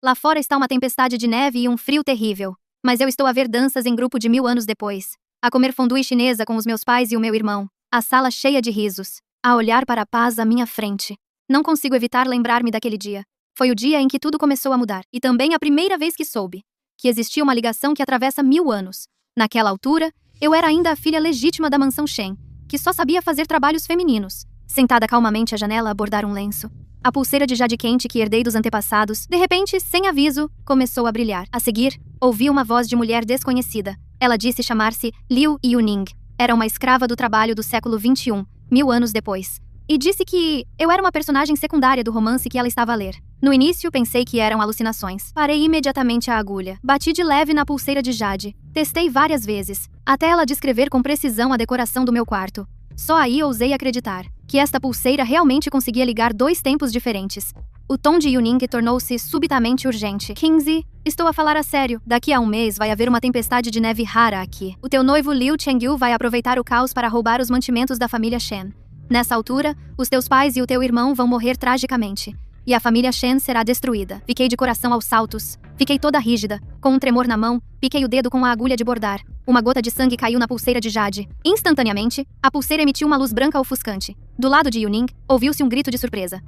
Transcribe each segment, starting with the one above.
Lá fora está uma tempestade de neve e um frio terrível. Mas eu estou a ver danças em grupo de 1000 anos depois. A comer fondue chinesa com os meus pais e o meu irmão. A sala cheia de risos. A olhar para a paz à minha frente. Não consigo evitar lembrar-me daquele dia. Foi o dia em que tudo começou a mudar. E também a primeira vez que soube que existia uma ligação que atravessa 1000 anos. Naquela altura, eu era ainda a filha legítima da mansão Shen, que só sabia fazer trabalhos femininos. Sentada calmamente à janela a bordar um lenço. A pulseira de jade quente que herdei dos antepassados, de repente, sem aviso, começou a brilhar. A seguir, ouvi uma voz de mulher desconhecida. Ela disse chamar-se Liu Yuning. Era uma escrava do trabalho do século XXI, 1000 anos depois. E disse que eu era uma personagem secundária do romance que ela estava a ler. No início, pensei que eram alucinações. Parei imediatamente a agulha. Bati de leve na pulseira de jade. Testei várias vezes, até ela descrever com precisão a decoração do meu quarto. Só aí ousei acreditar que esta pulseira realmente conseguia ligar 2 tempos diferentes. O tom de Yuning tornou-se subitamente urgente. 15. Estou a falar a sério. Daqui a um mês vai haver uma tempestade de neve rara aqui. O teu noivo Liu Chengyu vai aproveitar o caos para roubar os mantimentos da família Shen. Nessa altura, os teus pais e o teu irmão vão morrer tragicamente. E a família Shen será destruída. Fiquei de coração aos saltos. Fiquei toda rígida. Com um tremor na mão, piquei o dedo com a agulha de bordar. Uma gota de sangue caiu na pulseira de jade. Instantaneamente, a pulseira emitiu uma luz branca ofuscante. Do lado de Yuning, ouviu-se um grito de surpresa.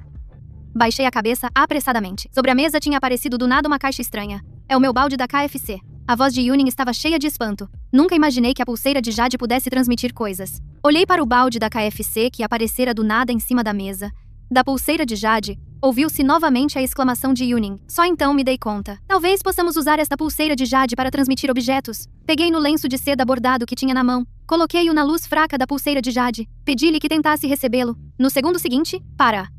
Baixei a cabeça apressadamente. Sobre a mesa tinha aparecido do nada uma caixa estranha. É o meu balde da KFC. A voz de Yuning estava cheia de espanto. Nunca imaginei que a pulseira de jade pudesse transmitir coisas. Olhei para o balde da KFC que aparecera do nada em cima da mesa. Da pulseira de jade, ouviu-se novamente a exclamação de Yuning. Só então me dei conta. Talvez possamos usar esta pulseira de jade para transmitir objetos. Peguei no lenço de seda bordado que tinha na mão. Coloquei-o na luz fraca da pulseira de jade. Pedi-lhe que tentasse recebê-lo. No segundo seguinte, para!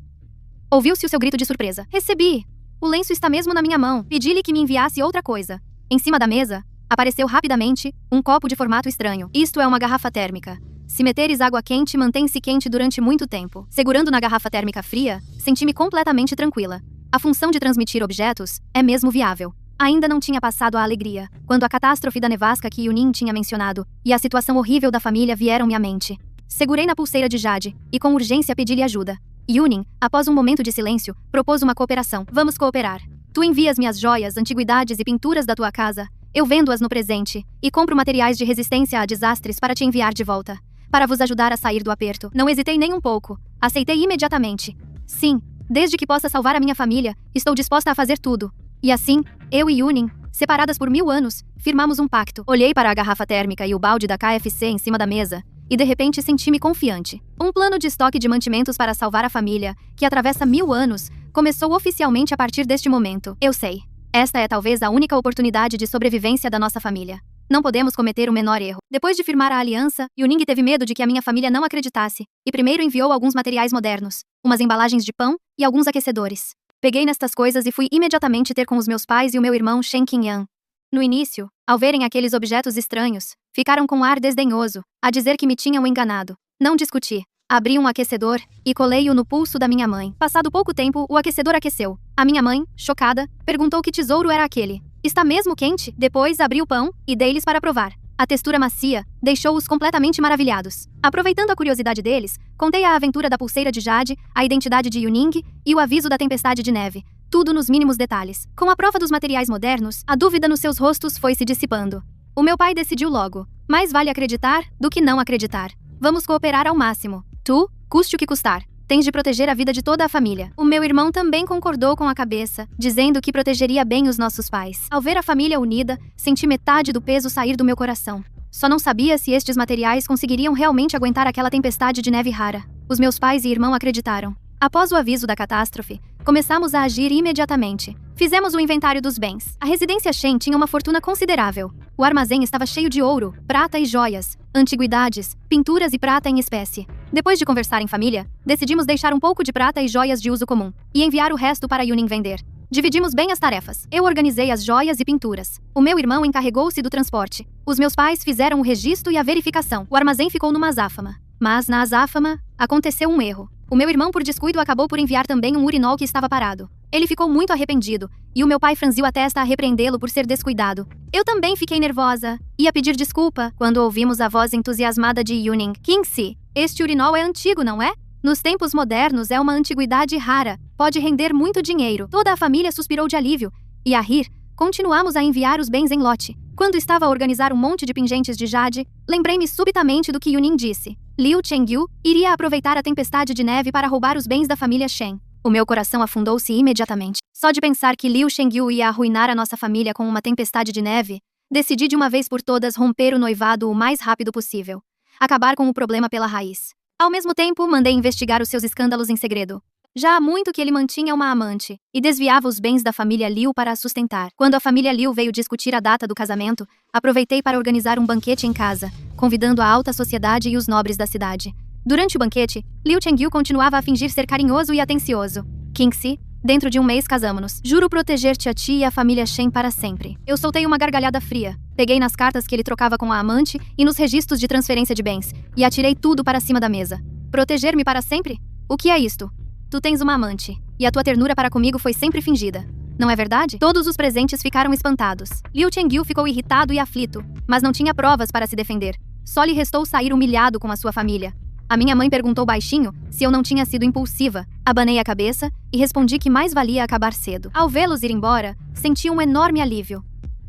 Ouviu-se o seu grito de surpresa. Recebi! O lenço está mesmo na minha mão. Pedi-lhe que me enviasse outra coisa. Em cima da mesa, apareceu rapidamente um copo de formato estranho. Isto é uma garrafa térmica. Se meteres água quente, mantém-se quente durante muito tempo. Segurando na garrafa térmica fria, senti-me completamente tranquila. A função de transmitir objetos é mesmo viável. Ainda não tinha passado a alegria, quando a catástrofe da nevasca que Yuning tinha mencionado e a situação horrível da família vieram-me à mente. Segurei na pulseira de jade e com urgência pedi-lhe ajuda. Yuning, após um momento de silêncio, propôs uma cooperação. Vamos cooperar. Tu envias minhas joias, antiguidades e pinturas da tua casa. Eu vendo-as no presente e compro materiais de resistência a desastres para te enviar de volta. Para vos ajudar a sair do aperto. Não hesitei nem um pouco. Aceitei imediatamente. Sim, desde que possa salvar a minha família, estou disposta a fazer tudo. E assim, eu e Yuning, separadas por 1000 anos, firmamos um pacto. Olhei para a garrafa térmica e o balde da KFC em cima da mesa, e de repente senti-me confiante. Um plano de estoque de mantimentos para salvar a família, que atravessa 1000 anos, começou oficialmente a partir deste momento. Eu sei. Esta é talvez a única oportunidade de sobrevivência da nossa família. Não podemos cometer o menor erro. Depois de firmar a aliança, Yuning teve medo de que a minha família não acreditasse, e primeiro enviou alguns materiais modernos, umas embalagens de pão e alguns aquecedores. Peguei nestas coisas e fui imediatamente ter com os meus pais e o meu irmão Shen Qingyan. No início, ao verem aqueles objetos estranhos, ficaram com um ar desdenhoso, a dizer que me tinham enganado. Não discuti. Abri um aquecedor e colei-o no pulso da minha mãe. Passado pouco tempo, o aquecedor aqueceu. A minha mãe, chocada, perguntou que tesouro era aquele. Está mesmo quente? Depois abri o pão e dei-lhes para provar. A textura macia deixou-os completamente maravilhados. Aproveitando a curiosidade deles, contei a aventura da pulseira de jade, a identidade de Yuning e o aviso da tempestade de neve. Tudo nos mínimos detalhes. Com a prova dos materiais modernos, a dúvida nos seus rostos foi se dissipando. O meu pai decidiu logo. Mais vale acreditar do que não acreditar. Vamos cooperar ao máximo. Tu, custe o que custar. Tens de proteger a vida de toda a família. O meu irmão também concordou com a cabeça, dizendo que protegeria bem os nossos pais. Ao ver a família unida, senti metade do peso sair do meu coração. Só não sabia se estes materiais conseguiriam realmente aguentar aquela tempestade de neve rara. Os meus pais e irmão acreditaram. Após o aviso da catástrofe, começamos a agir imediatamente. Fizemos o inventário dos bens. A residência Shen tinha uma fortuna considerável. O armazém estava cheio de ouro, prata e joias, antiguidades, pinturas e prata em espécie. Depois de conversar em família, decidimos deixar um pouco de prata e joias de uso comum e enviar o resto para Yuning vender. Dividimos bem as tarefas. Eu organizei as joias e pinturas. O meu irmão encarregou-se do transporte. Os meus pais fizeram o registro e a verificação. O armazém ficou numa azáfama. Mas na azáfama, aconteceu um erro. O meu irmão, por descuido, acabou por enviar também um urinol que estava parado. Ele ficou muito arrependido, e o meu pai franziu a testa a repreendê-lo por ser descuidado. Eu também fiquei nervosa. Ia pedir desculpa quando ouvimos a voz entusiasmada de Yuning. Kingxi, este urinol é antigo, não é? Nos tempos modernos é uma antiguidade rara. Pode render muito dinheiro. Toda a família suspirou de alívio, E a rir, continuamos a enviar os bens em lote. Quando estava a organizar um monte de pingentes de jade, lembrei-me subitamente do que Yuning disse. Liu Chengyu iria aproveitar a tempestade de neve para roubar os bens da família Shen. O meu coração afundou-se imediatamente. Só de pensar que Liu Chengyu ia arruinar a nossa família com uma tempestade de neve, decidi de uma vez por todas romper o noivado o mais rápido possível. Acabar com o problema pela raiz. Ao mesmo tempo, mandei investigar os seus escândalos em segredo. Já há muito que ele mantinha uma amante e desviava os bens da família Liu para a sustentar. Quando a família Liu veio discutir a data do casamento, aproveitei para organizar um banquete em casa, convidando a alta sociedade e os nobres da cidade. Durante o banquete, Liu Chengyu continuava a fingir ser carinhoso e atencioso. Kingxi, dentro de um mês casamo-nos. Juro proteger-te a ti e a família Shen para sempre. Eu soltei uma gargalhada fria. Peguei nas cartas que ele trocava com a amante e nos registros de transferência de bens, e atirei tudo para cima da mesa. Proteger-me para sempre? O que é isto? Tu tens uma amante, e a tua ternura para comigo foi sempre fingida. Não é verdade? Todos os presentes ficaram espantados. Liu Chengyu ficou irritado e aflito, mas não tinha provas para se defender. Só lhe restou sair humilhado com a sua família. A minha mãe perguntou baixinho se eu não tinha sido impulsiva. Abanei a cabeça e respondi que mais valia acabar cedo. Ao vê-los ir embora, senti um enorme alívio.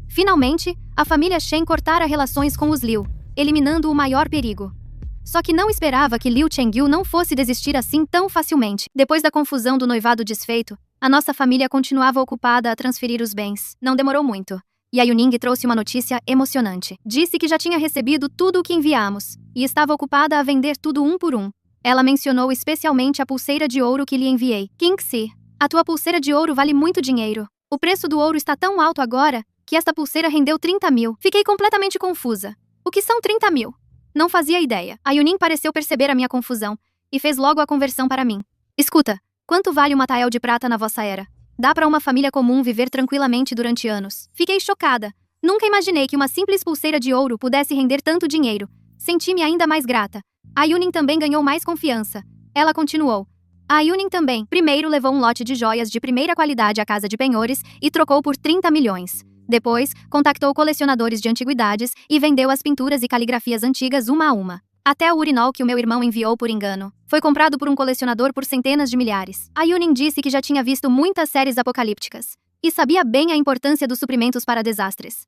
Finalmente, a família Shen cortara relações com os Liu, eliminando o maior perigo. Só que não esperava que Liu Chengyu não fosse desistir assim tão facilmente. Depois da confusão do noivado desfeito, a nossa família continuava ocupada a transferir os bens. Não demorou muito. E a Yuning trouxe uma notícia emocionante. Disse que já tinha recebido tudo o que enviamos, e estava ocupada a vender tudo um por um. Ela mencionou especialmente a pulseira de ouro que lhe enviei. Kingxi, a tua pulseira de ouro vale muito dinheiro. O preço do ouro está tão alto agora, que esta pulseira rendeu 30 mil. Fiquei completamente confusa. O que são 30 mil? Não fazia ideia. A Yuning pareceu perceber a minha confusão, e fez logo a conversão para mim. Escuta, quanto vale uma tael de prata na vossa era? Dá para uma família comum viver tranquilamente durante anos. Fiquei chocada. Nunca imaginei que uma simples pulseira de ouro pudesse render tanto dinheiro. Senti-me ainda mais grata. A Yuning também ganhou mais confiança. Ela continuou. A Yuning também. Primeiro levou um lote de joias de primeira qualidade à casa de penhores e trocou por 30 milhões. Depois, contactou colecionadores de antiguidades e vendeu as pinturas e caligrafias antigas uma a uma. Até o urinol que o meu irmão enviou por engano foi comprado por um colecionador por centenas de milhares. A Yuning disse que já tinha visto muitas séries apocalípticas e sabia bem a importância dos suprimentos para desastres.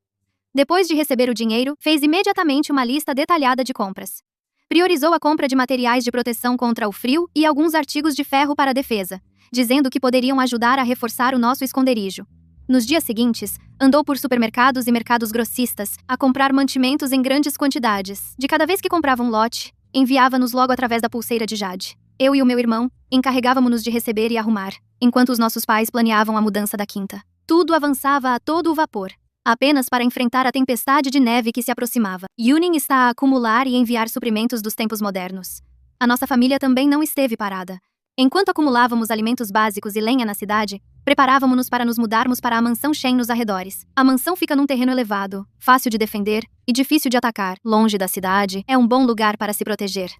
Depois de receber o dinheiro, fez imediatamente uma lista detalhada de compras. Priorizou a compra de materiais de proteção contra o frio e alguns artigos de ferro para a defesa, dizendo que poderiam ajudar a reforçar o nosso esconderijo. Nos dias seguintes, andou por supermercados e mercados grossistas a comprar mantimentos em grandes quantidades. De cada vez que comprava um lote, enviava-nos logo através da pulseira de jade. Eu e o meu irmão encarregávamos-nos de receber e arrumar, enquanto os nossos pais planeavam a mudança da quinta. Tudo avançava a todo o vapor, apenas para enfrentar a tempestade de neve que se aproximava. Yuning está a acumular e enviar suprimentos dos tempos modernos. A nossa família também não esteve parada. Enquanto acumulávamos alimentos básicos e lenha na cidade, preparávamos-nos para nos mudarmos para a mansão Shen nos arredores. A mansão fica num terreno elevado, fácil de defender e difícil de atacar. Longe da cidade, é um bom lugar para se proteger.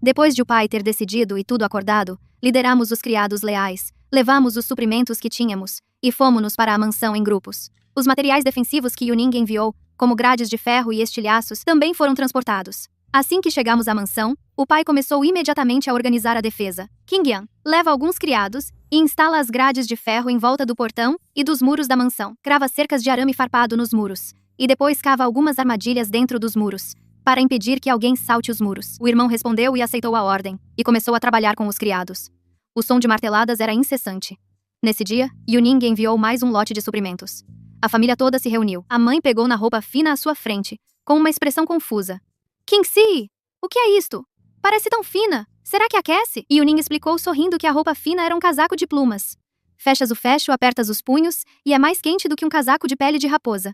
Depois de o pai ter decidido e tudo acordado, lideramos os criados leais, levamos os suprimentos que tínhamos e fomos-nos para a mansão em grupos. Os materiais defensivos que Yuning enviou, como grades de ferro e estilhaços, também foram transportados. Assim que chegamos à mansão, o pai começou imediatamente a organizar a defesa. Qingyan leva alguns criados e instala as grades de ferro em volta do portão e dos muros da mansão. Crava cercas de arame farpado nos muros, e depois cava algumas armadilhas dentro dos muros, para impedir que alguém salte os muros. O irmão respondeu e aceitou a ordem, e começou a trabalhar com os criados. O som de marteladas era incessante. Nesse dia, Yuning enviou mais um lote de suprimentos. A família toda se reuniu. A mãe pegou na roupa fina à sua frente, com uma expressão confusa. Kingxi, o que é isto? Parece tão fina. Será que aquece? Yuning explicou sorrindo que a roupa fina era um casaco de plumas. Fechas o fecho, apertas os punhos, e é mais quente do que um casaco de pele de raposa.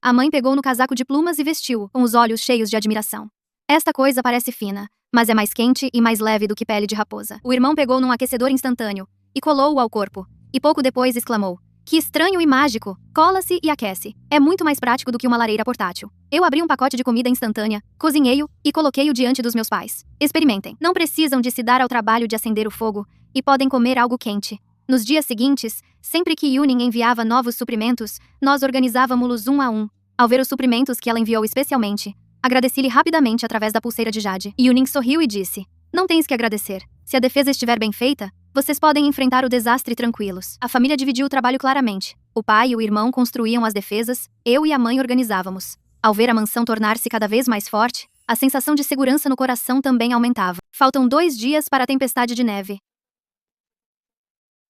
A mãe pegou no casaco de plumas e vestiu-o, com os olhos cheios de admiração. Esta coisa parece fina, mas é mais quente e mais leve do que pele de raposa. O irmão pegou num aquecedor instantâneo e colou-o ao corpo, e pouco depois exclamou. Que estranho e mágico! Cola-se e aquece. É muito mais prático do que uma lareira portátil. Eu abri um pacote de comida instantânea, cozinhei-o e coloquei-o diante dos meus pais. Experimentem. Não precisam de se dar ao trabalho de acender o fogo e podem comer algo quente. Nos dias seguintes, sempre que Yuning enviava novos suprimentos, nós organizávamos-los um a um. Ao ver os suprimentos que ela enviou especialmente, agradeci-lhe rapidamente através da pulseira de jade. Yuning sorriu e disse: Não tens que agradecer. Se a defesa estiver bem feita, Vocês podem enfrentar o desastre tranquilos. A família dividiu o trabalho claramente. O pai e o irmão construíam as defesas, eu e a mãe organizávamos. Ao ver a mansão tornar-se cada vez mais forte, a sensação de segurança no coração também aumentava. Faltam 2 dias para a tempestade de neve.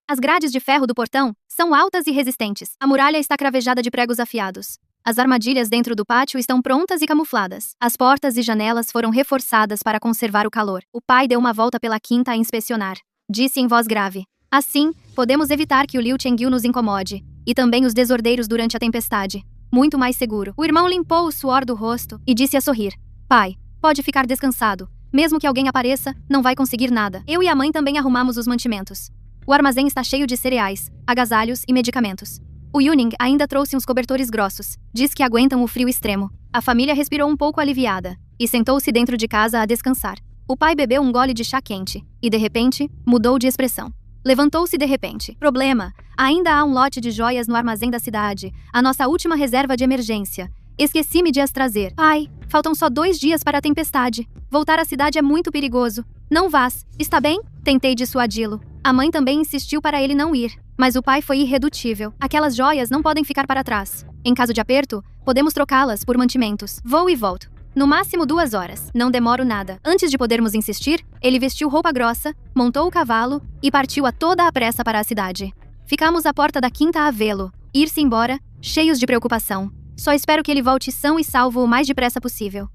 As grades de ferro do portão são altas e resistentes. A muralha está cravejada de pregos afiados. As armadilhas dentro do pátio estão prontas e camufladas. As portas e janelas foram reforçadas para conservar o calor. O pai deu uma volta pela quinta a inspecionar. Disse em voz grave: assim, podemos evitar que o Liu Chengyu nos incomode. E também os desordeiros durante a tempestade. Muito mais seguro. O irmão limpou o suor do rosto e disse a sorrir: pai, pode ficar descansado. Mesmo que alguém apareça, não vai conseguir nada. Eu e a mãe também arrumamos os mantimentos. O armazém está cheio de cereais, agasalhos e medicamentos. O Yuning ainda trouxe uns cobertores grossos. Diz que aguentam o frio extremo. A família respirou um pouco aliviada e sentou-se dentro de casa a descansar. O pai bebeu um gole de chá quente e, de repente, mudou de expressão. Levantou-se de repente. Problema. Ainda há um lote de joias no armazém da cidade. A nossa última reserva de emergência. Esqueci-me de as trazer. Pai, faltam só 2 dias para a tempestade. Voltar à cidade é muito perigoso. Não vás. Está bem? Tentei dissuadi-lo. A mãe também insistiu para ele não ir. Mas o pai foi irredutível. Aquelas joias não podem ficar para trás. Em caso de aperto, podemos trocá-las por mantimentos. Vou e volto. No máximo 2 horas. Não demoro nada. Antes de podermos insistir, ele vestiu roupa grossa, montou o cavalo e partiu a toda a pressa para a cidade. Ficamos à porta da quinta a vê-lo ir-se embora, cheios de preocupação. Só espero que ele volte são e salvo o mais depressa possível.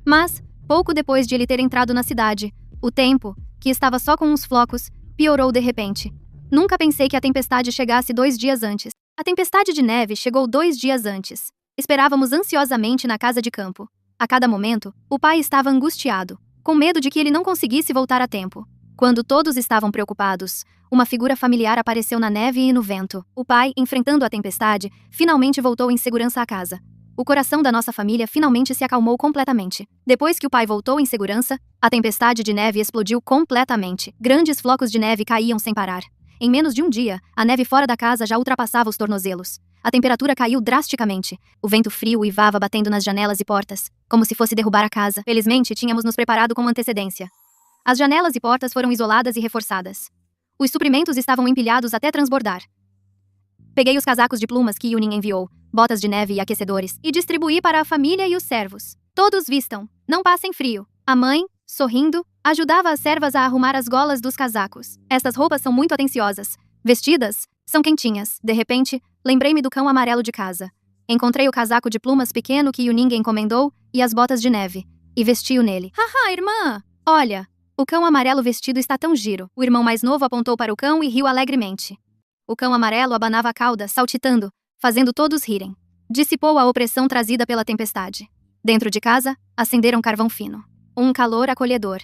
Mas, pouco depois de ele ter entrado na cidade, o tempo, que estava só com uns flocos, piorou de repente. Nunca pensei que a tempestade chegasse 2 dias antes. A tempestade de neve chegou 2 dias antes. Esperávamos ansiosamente na casa de campo. A cada momento, o pai estava angustiado, com medo de que ele não conseguisse voltar a tempo. Quando todos estavam preocupados, uma figura familiar apareceu na neve e no vento. O pai, enfrentando a tempestade, finalmente voltou em segurança à casa. O coração da nossa família finalmente se acalmou completamente. Depois que o pai voltou em segurança, a tempestade de neve explodiu completamente. Grandes flocos de neve caíam sem parar. Em menos de um dia, a neve fora da casa já ultrapassava os tornozelos. A temperatura caiu drasticamente. O vento frio uivava batendo nas janelas e portas, como se fosse derrubar a casa. Felizmente, tínhamos nos preparado com antecedência. As janelas e portas foram isoladas e reforçadas. Os suprimentos estavam empilhados até transbordar. Peguei os casacos de plumas que Yuning enviou, botas de neve e aquecedores, e distribuí para a família e os servos. Todos vistam, não passem frio. A mãe, sorrindo, ajudava as servas a arrumar as golas dos casacos. Estas roupas são muito atenciosas. Vestidas, são quentinhas. De repente, lembrei-me do cão amarelo de casa. Encontrei o casaco de plumas pequeno que Yuning encomendou e as botas de neve, e vesti-o nele. Haha, irmã! Olha! O cão amarelo vestido está tão giro. O irmão mais novo apontou para o cão e riu alegremente. O cão amarelo abanava a cauda, saltitando, fazendo todos rirem. Dissipou a opressão trazida pela tempestade. Dentro de casa, acenderam carvão fino. Um calor acolhedor.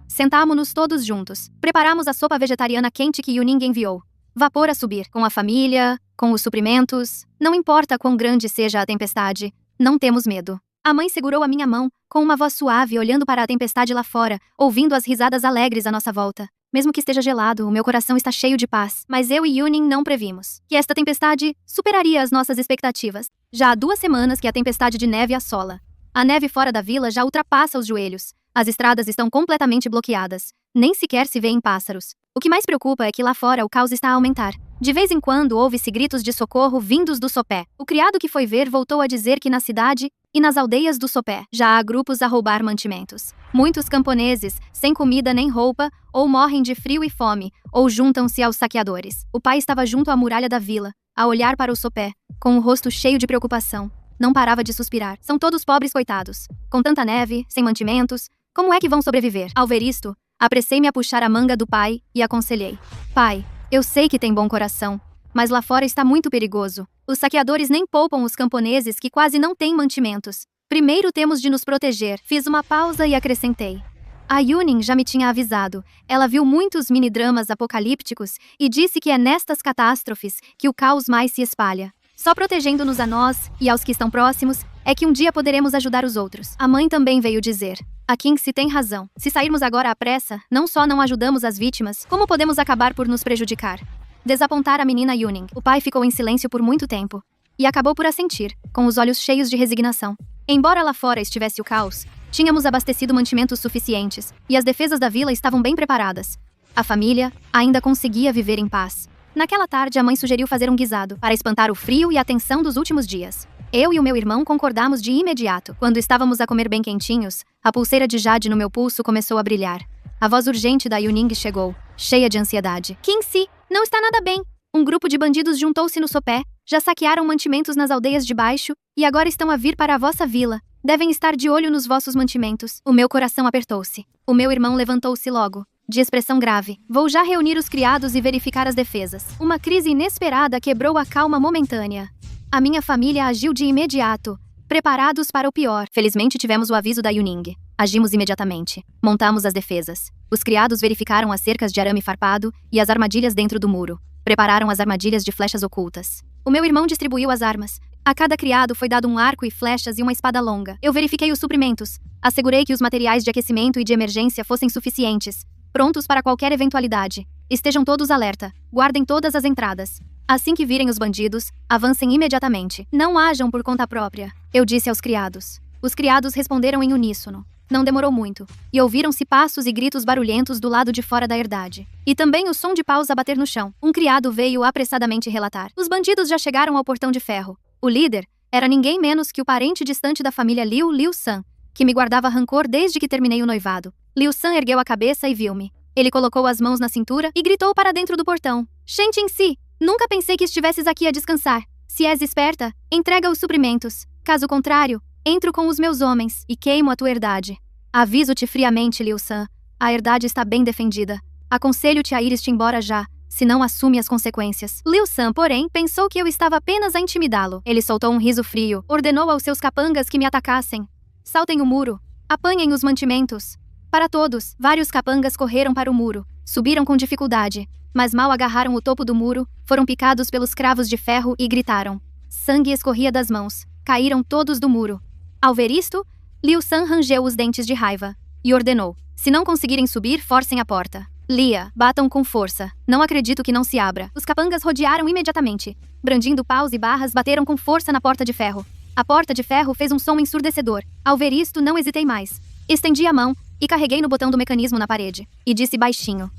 Sentámo-nos todos juntos. Preparamos a sopa vegetariana quente que Yuning enviou. Vapor a subir, com a família, com os suprimentos. Não importa quão grande seja a tempestade, não temos medo. A mãe segurou a minha mão, com uma voz suave, olhando para a tempestade lá fora, ouvindo as risadas alegres à nossa volta. Mesmo que esteja gelado, o meu coração está cheio de paz. Mas eu e Yuning não previmos que esta tempestade superaria as nossas expectativas. Já há 2 semanas que a tempestade de neve assola. A neve fora da vila já ultrapassa os joelhos. As estradas estão completamente bloqueadas. Nem sequer se vêem pássaros. O que mais preocupa é que lá fora o caos está a aumentar. De vez em quando ouve-se gritos de socorro vindos do sopé. O criado que foi ver voltou a dizer que na cidade e nas aldeias do sopé já há grupos a roubar mantimentos. Muitos camponeses, sem comida nem roupa, ou morrem de frio e fome, ou juntam-se aos saqueadores. O pai estava junto à muralha da vila, a olhar para o sopé, com o rosto cheio de preocupação. Não parava de suspirar. São todos pobres coitados. Com tanta neve, sem mantimentos, como é que vão sobreviver? Ao ver isto, apressei-me a puxar a manga do pai e aconselhei. Pai, eu sei que tem bom coração, mas lá fora está muito perigoso. Os saqueadores nem poupam os camponeses que quase não têm mantimentos. Primeiro temos de nos proteger. Fiz uma pausa e acrescentei. A Yuning já me tinha avisado. Ela viu muitos mini-dramas apocalípticos e disse que é nestas catástrofes que o caos mais se espalha. Só protegendo-nos a nós e aos que estão próximos é que um dia poderemos ajudar os outros. A mãe também veio dizer. A Kingsley tem razão. Se sairmos agora à pressa, não só não ajudamos as vítimas, como podemos acabar por nos prejudicar. Desapontar a menina Yuning. O pai ficou em silêncio por muito tempo. E acabou por assentir, com os olhos cheios de resignação. Embora lá fora estivesse o caos, tínhamos abastecido mantimentos suficientes, e as defesas da vila estavam bem preparadas. A família ainda conseguia viver em paz. Naquela tarde, a mãe sugeriu fazer um guisado para espantar o frio e a tensão dos últimos dias. Eu e o meu irmão concordamos de imediato. Quando estávamos a comer bem quentinhos, a pulseira de jade no meu pulso começou a brilhar. A voz urgente da Yuning chegou, cheia de ansiedade. Qingxi, não está nada bem. Um grupo de bandidos juntou-se no sopé, já saquearam mantimentos nas aldeias de baixo e agora estão a vir para a vossa vila. Devem estar de olho nos vossos mantimentos. O meu coração apertou-se. O meu irmão levantou-se logo, de expressão grave. Vou já reunir os criados e verificar as defesas. Uma crise inesperada quebrou a calma momentânea. A minha família agiu de imediato, preparados para o pior. Felizmente tivemos o aviso da Yuning. Agimos imediatamente. Montamos as defesas. Os criados verificaram as cercas de arame farpado e as armadilhas dentro do muro. Prepararam as armadilhas de flechas ocultas. O meu irmão distribuiu as armas. A cada criado foi dado um arco e flechas e uma espada longa. Eu verifiquei os suprimentos. Assegurei que os materiais de aquecimento e de emergência fossem suficientes, prontos para qualquer eventualidade. Estejam todos alerta. Guardem todas as entradas. Assim que virem os bandidos, avancem imediatamente. Não ajam por conta própria, eu disse aos criados. Os criados responderam em uníssono. Não demorou muito, e ouviram-se passos e gritos barulhentos do lado de fora da herdade. E também o som de paus a bater no chão. Um criado veio apressadamente relatar. Os bandidos já chegaram ao portão de ferro. O líder era ninguém menos que o parente distante da família Liu San, que me guardava rancor desde que terminei o noivado. Liu San ergueu a cabeça e viu-me. Ele colocou as mãos na cintura e gritou para dentro do portão. Shen Qingxi, nunca pensei que estivesses aqui a descansar. Se és esperta, entrega os suprimentos. Caso contrário, entro com os meus homens e queimo a tua herdade. Aviso-te friamente, Liu San. A herdade está bem defendida. Aconselho-te a ires-te embora já, se não assume as consequências. Liu San, porém, pensou que eu estava apenas a intimidá-lo. Ele soltou um riso frio, ordenou aos seus capangas que me atacassem. Saltem o muro. Apanhem os mantimentos. Para todos, vários capangas correram para o muro. Subiram com dificuldade, mas mal agarraram o topo do muro, foram picados pelos cravos de ferro e gritaram. Sangue escorria das mãos. Caíram todos do muro. Ao ver isto, Liu San rangeu os dentes de raiva e ordenou. Se não conseguirem subir, forcem a porta. Lia, batam com força. Não acredito que não se abra. Os capangas rodearam imediatamente. Brandindo paus e barras, bateram com força na porta de ferro. A porta de ferro fez um som ensurdecedor. Ao ver isto, não hesitei mais. Estendi a mão e carreguei no botão do mecanismo na parede. E disse baixinho.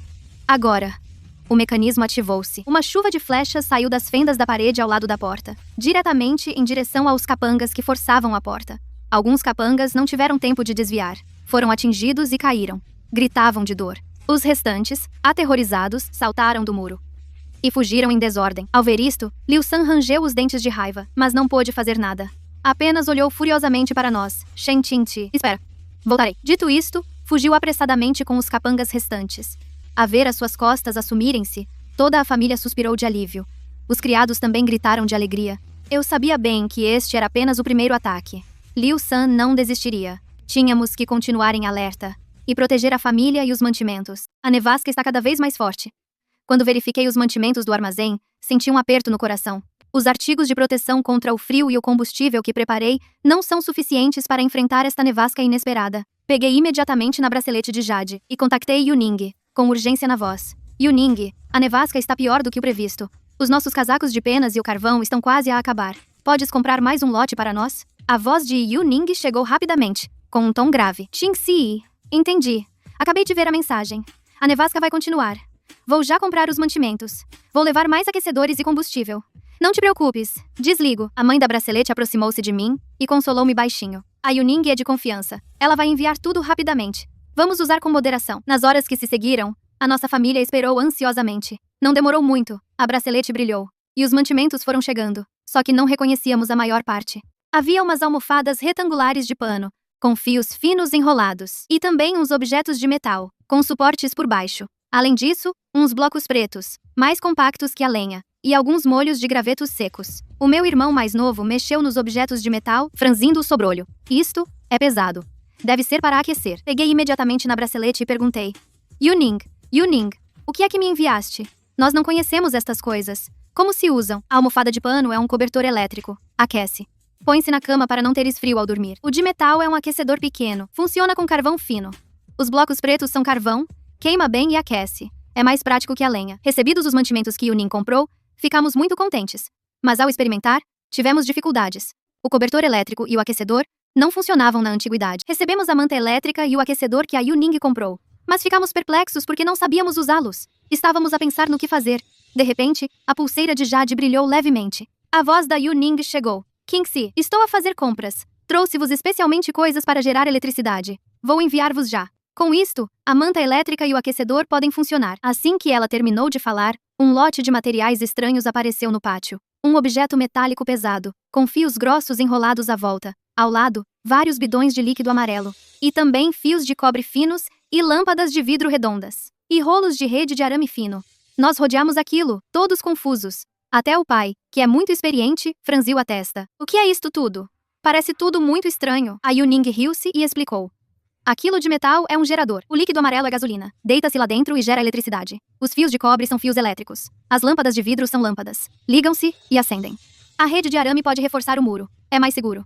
Agora. O mecanismo ativou-se. Uma chuva de flechas saiu das fendas da parede ao lado da porta, diretamente em direção aos capangas que forçavam a porta. Alguns capangas não tiveram tempo de desviar. Foram atingidos e caíram. Gritavam de dor. Os restantes, aterrorizados, saltaram do muro e fugiram em desordem. Ao ver isto, Liu San rangeu os dentes de raiva, mas não pôde fazer nada. Apenas olhou furiosamente para nós. Shen Qingxi. Espera. Voltarei. Dito isto, fugiu apressadamente com os capangas restantes. A ver as suas costas assumirem-se, toda a família suspirou de alívio. Os criados também gritaram de alegria. Eu sabia bem que este era apenas o primeiro ataque. Liu San não desistiria. Tínhamos que continuar em alerta e proteger a família e os mantimentos. A nevasca está cada vez mais forte. Quando verifiquei os mantimentos do armazém, senti um aperto no coração. Os artigos de proteção contra o frio e o combustível que preparei não são suficientes para enfrentar esta nevasca inesperada. Peguei imediatamente na bracelete de jade e contactei Yuning, com urgência na voz. Yuning, a nevasca está pior do que o previsto. Os nossos casacos de penas e o carvão estão quase a acabar. Podes comprar mais um lote para nós? A voz de Yuning chegou rapidamente, com um tom grave. Qingxi, entendi. Acabei de ver a mensagem. A nevasca vai continuar. Vou já comprar os mantimentos. Vou levar mais aquecedores e combustível. Não te preocupes. Desligo. A mãe da bracelete aproximou-se de mim e consolou-me baixinho. A Yuning é de confiança. Ela vai enviar tudo rapidamente. Vamos usar com moderação. Nas horas que se seguiram, a nossa família esperou ansiosamente. Não demorou muito. A bracelete brilhou. E os mantimentos foram chegando. Só que não reconhecíamos a maior parte. Havia umas almofadas retangulares de pano, com fios finos enrolados. E também uns objetos de metal, com suportes por baixo. Além disso, uns blocos pretos, mais compactos que a lenha. E alguns molhos de gravetos secos. O meu irmão mais novo mexeu nos objetos de metal, franzindo o sobrolho. Isto é pesado. Deve ser para aquecer. Peguei imediatamente na bracelete e perguntei. Yuning, o que é que me enviaste? Nós não conhecemos estas coisas. Como se usam? A almofada de pano é um cobertor elétrico. Aquece. Põe-se na cama para não teres frio ao dormir. O de metal é um aquecedor pequeno. Funciona com carvão fino. Os blocos pretos são carvão, queima bem e aquece. É mais prático que a lenha. Recebidos os mantimentos que Yuning comprou, ficamos muito contentes. Mas ao experimentar, tivemos dificuldades. O cobertor elétrico e o aquecedor não funcionavam na antiguidade. Recebemos a manta elétrica e o aquecedor que a Yuning comprou. Mas ficamos perplexos porque não sabíamos usá-los. Estávamos a pensar no que fazer. De repente, a pulseira de Jade brilhou levemente. A voz da Yu Ning chegou. Kingxi, estou a fazer compras. Trouxe-vos especialmente coisas para gerar eletricidade. Vou enviar-vos já. Com isto, a manta elétrica e o aquecedor podem funcionar. Assim que ela terminou de falar, um lote de materiais estranhos apareceu no pátio. Um objeto metálico pesado, com fios grossos enrolados à volta. Ao lado, vários bidões de líquido amarelo. E também fios de cobre finos e lâmpadas de vidro redondas. E rolos de rede de arame fino. Nós rodeamos aquilo, todos confusos. Até o pai, que é muito experiente, franziu a testa. O que é isto tudo? Parece tudo muito estranho. A Yu Ning riu-se e explicou. Aquilo de metal é um gerador. O líquido amarelo é gasolina. Deita-se lá dentro e gera eletricidade. Os fios de cobre são fios elétricos. As lâmpadas de vidro são lâmpadas. Ligam-se e acendem. A rede de arame pode reforçar o muro. É mais seguro.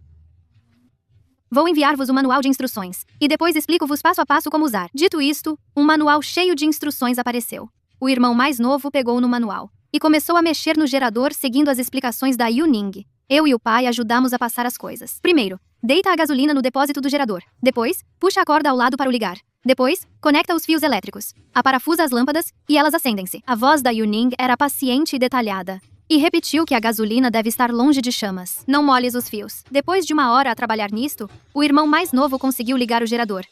Vou enviar-vos um manual de instruções. E depois explico-vos passo a passo como usar. Dito isto, um manual cheio de instruções apareceu. O irmão mais novo pegou no manual e começou a mexer no gerador seguindo as explicações da Yu Ning. Eu e o pai ajudamos a passar as coisas. Primeiro, deita a gasolina no depósito do gerador. Depois, puxa a corda ao lado para o ligar. Depois, conecta os fios elétricos. Aparafusa as lâmpadas e elas acendem-se. A voz da Yu Ning era paciente e detalhada. E repetiu que a gasolina deve estar longe de chamas. Não molhes os fios. Depois de uma hora a trabalhar nisto, o irmão mais novo conseguiu ligar o gerador.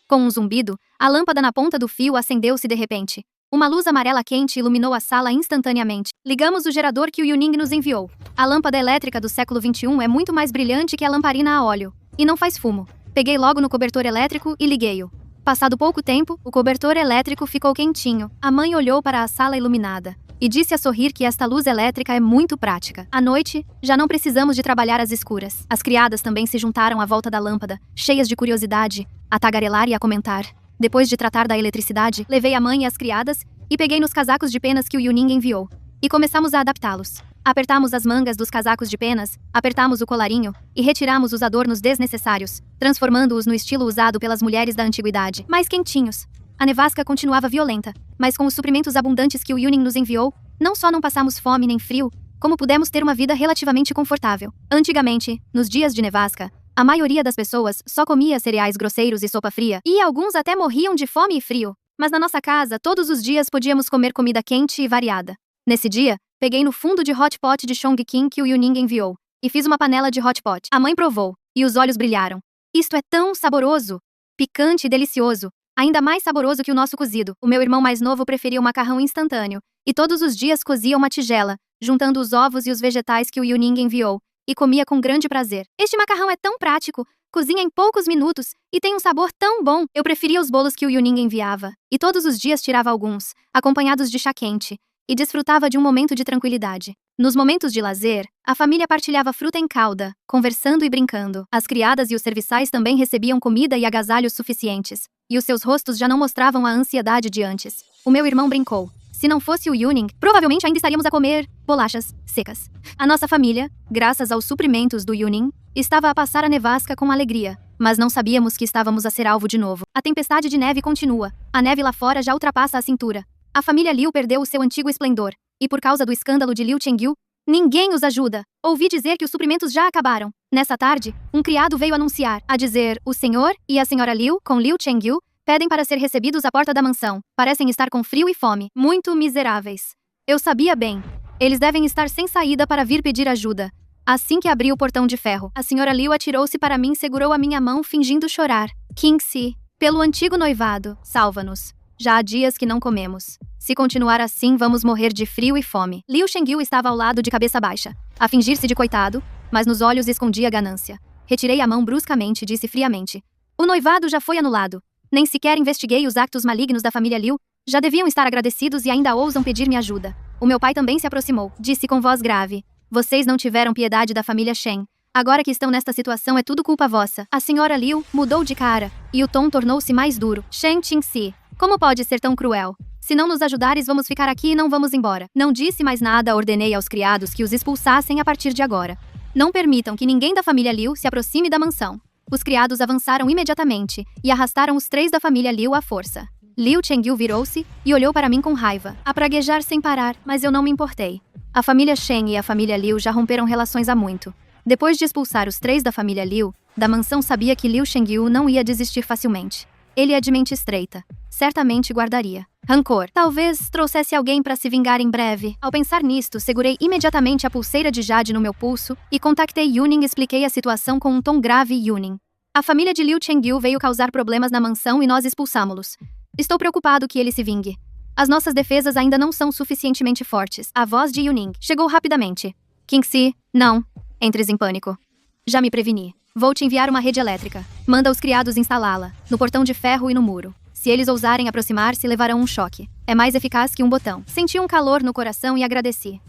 Com um zumbido, a lâmpada na ponta do fio acendeu-se de repente. Uma luz amarela quente iluminou a sala instantaneamente. Ligamos o gerador que o Yu Ning nos enviou. A lâmpada elétrica do século XXI é muito mais brilhante que a lamparina a óleo. E não faz fumo. Peguei logo no cobertor elétrico e liguei-o. Passado pouco tempo, o cobertor elétrico ficou quentinho. A mãe olhou para a sala iluminada e disse a sorrir que esta luz elétrica é muito prática. À noite, já não precisamos de trabalhar às escuras. As criadas também se juntaram à volta da lâmpada, cheias de curiosidade, a tagarelar e a comentar. Depois de tratar da eletricidade, levei a mãe e as criadas e peguei nos casacos de penas que o Yu Ning enviou. E começamos a adaptá-los. Apertamos as mangas dos casacos de penas, apertamos o colarinho e retiramos os adornos desnecessários, transformando-os no estilo usado pelas mulheres da antiguidade, mais quentinhos. A nevasca continuava violenta, mas com os suprimentos abundantes que o Yu Ning nos enviou, não só não passamos fome nem frio, como pudemos ter uma vida relativamente confortável. Antigamente, nos dias de nevasca, a maioria das pessoas só comia cereais grosseiros e sopa fria, e alguns até morriam de fome e frio. Mas na nossa casa, todos os dias podíamos comer comida quente e variada. Nesse dia, peguei no fundo de hot pot de Chongqing que o Yu Ning enviou, e fiz uma panela de hot pot. A mãe provou, e os olhos brilharam. Isto é tão saboroso! Picante e delicioso. Ainda mais saboroso que o nosso cozido. O meu irmão mais novo preferia o macarrão instantâneo, e todos os dias cozia uma tigela, juntando os ovos e os vegetais que o Yu Ning enviou, e comia com grande prazer. Este macarrão é tão prático, cozinha em poucos minutos e tem um sabor tão bom. Eu preferia os bolos que o Yu Ning enviava, e todos os dias tirava alguns, acompanhados de chá quente, e desfrutava de um momento de tranquilidade. Nos momentos de lazer, a família partilhava fruta em calda, conversando e brincando. As criadas e os serviçais também recebiam comida e agasalhos suficientes, e os seus rostos já não mostravam a ansiedade de antes. O meu irmão brincou. Se não fosse o Yu Ning, provavelmente ainda estaríamos a comer bolachas secas. A nossa família, graças aos suprimentos do Yu Ning, estava a passar a nevasca com alegria, mas não sabíamos que estávamos a ser alvo de novo. A tempestade de neve continua. A neve lá fora já ultrapassa a cintura. A família Liu perdeu o seu antigo esplendor, e por causa do escândalo de Liu Chengyu, ninguém os ajuda. Ouvi dizer que os suprimentos já acabaram. Nessa tarde, um criado veio anunciar, a dizer, o senhor e a senhora Liu, com Liu Chengyu, pedem para ser recebidos à porta da mansão. Parecem estar com frio e fome. Muito miseráveis. Eu sabia bem. Eles devem estar sem saída para vir pedir ajuda. Assim que abri o portão de ferro, a senhora Liu atirou-se para mim e segurou a minha mão fingindo chorar. Kingxi, pelo antigo noivado, salva-nos. Já há dias que não comemos. Se continuar assim, vamos morrer de frio e fome. Liu Chengyu estava ao lado de cabeça baixa, a fingir-se de coitado, mas nos olhos escondia ganância. Retirei a mão bruscamente e disse friamente. O noivado já foi anulado. Nem sequer investiguei os actos malignos da família Liu. Já deviam estar agradecidos e ainda ousam pedir-me ajuda. O meu pai também se aproximou. Disse com voz grave. Vocês não tiveram piedade da família Shen. Agora que estão nesta situação é tudo culpa vossa. A senhora Liu mudou de cara, e o tom tornou-se mais duro. Shen Qingxi, como pode ser tão cruel? Se não nos ajudares, vamos ficar aqui e não vamos embora. Não disse mais nada, ordenei aos criados que os expulsassem a partir de agora. Não permitam que ninguém da família Liu se aproxime da mansão. Os criados avançaram imediatamente e arrastaram os 3 da família Liu à força. Liu Chengyu virou-se e olhou para mim com raiva, a praguejar sem parar, mas eu não me importei. A família Shen e a família Liu já romperam relações há muito. Depois de expulsar os 3 da família Liu, da mansão sabia que Liu Chengyu não ia desistir facilmente. Ele é de mente estreita. certamente guardaria rancor. Talvez trouxesse alguém para se vingar em breve. Ao pensar nisto, segurei imediatamente a pulseira de Jade no meu pulso e contactei Yuning e expliquei a situação com um tom grave. Yuning: a família de Liu Chengyu veio causar problemas na mansão e nós expulsamos-los. Estou preocupado que ele se vingue. As nossas defesas ainda não são suficientemente fortes. A voz de Yuning chegou rapidamente. Qingxi, não. Entres em pânico. Já me preveni. Vou te enviar uma rede elétrica. Manda os criados instalá-la, no portão de ferro e no muro. Se eles ousarem aproximar-se, levarão um choque. É mais eficaz que um botão. Senti um calor no coração e agradeci.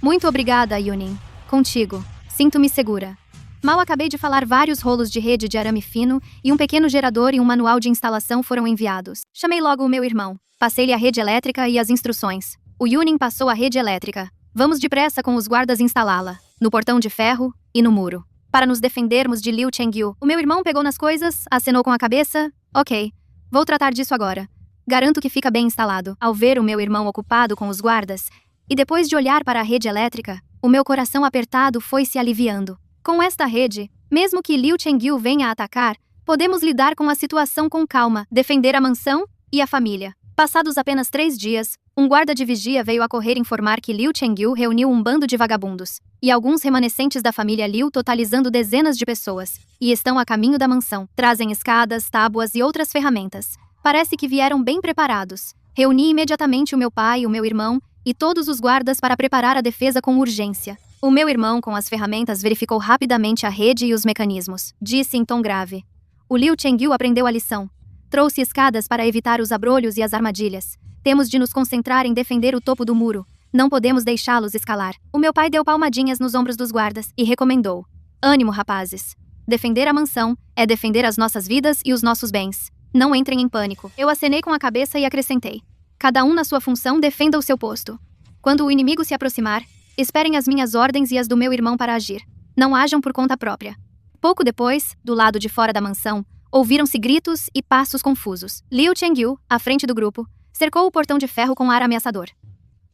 Muito obrigada, Yuning. Contigo. Sinto-me segura. Mal acabei de falar, vários rolos de rede de arame fino e um pequeno gerador e um manual de instalação foram enviados. Chamei logo o meu irmão. Passei-lhe a rede elétrica e as instruções. O Yuning passou a rede elétrica. Vamos depressa com os guardas instalá-la, no portão de ferro e no muro, para nos defendermos de Liu Chengyu. O meu irmão pegou nas coisas, acenou com a cabeça. Ok, vou tratar disso agora. Garanto que fica bem instalado. Ao ver o meu irmão ocupado com os guardas, e depois de olhar para a rede elétrica, o meu coração apertado foi se aliviando. Com esta rede, mesmo que Liu Chengyu venha a atacar, podemos lidar com a situação com calma, defender a mansão e a família. Passados apenas 3 dias, um guarda de vigia veio a correr informar que Liu Chengyu reuniu um bando de vagabundos e alguns remanescentes da família Liu, totalizando dezenas de pessoas, e estão a caminho da mansão. Trazem escadas, tábuas e outras ferramentas. Parece que vieram bem preparados. Reuni imediatamente o meu pai, o meu irmão e todos os guardas para preparar a defesa com urgência. O meu irmão, com as ferramentas, verificou rapidamente a rede e os mecanismos. Disse em tom grave: o Liu Chengyu aprendeu a lição. Trouxe escadas para evitar os abrolhos e as armadilhas. Temos de nos concentrar em defender o topo do muro. Não podemos deixá-los escalar. O meu pai deu palmadinhas nos ombros dos guardas e recomendou: ânimo, rapazes. Defender a mansão é defender as nossas vidas e os nossos bens. Não entrem em pânico. Eu acenei com a cabeça e acrescentei: cada um na sua função defenda o seu posto. Quando o inimigo se aproximar, esperem as minhas ordens e as do meu irmão para agir. Não ajam por conta própria. Pouco depois, do lado de fora da mansão, ouviram-se gritos e passos confusos. Liu Chengyu, à frente do grupo, cercou o portão de ferro com ar ameaçador.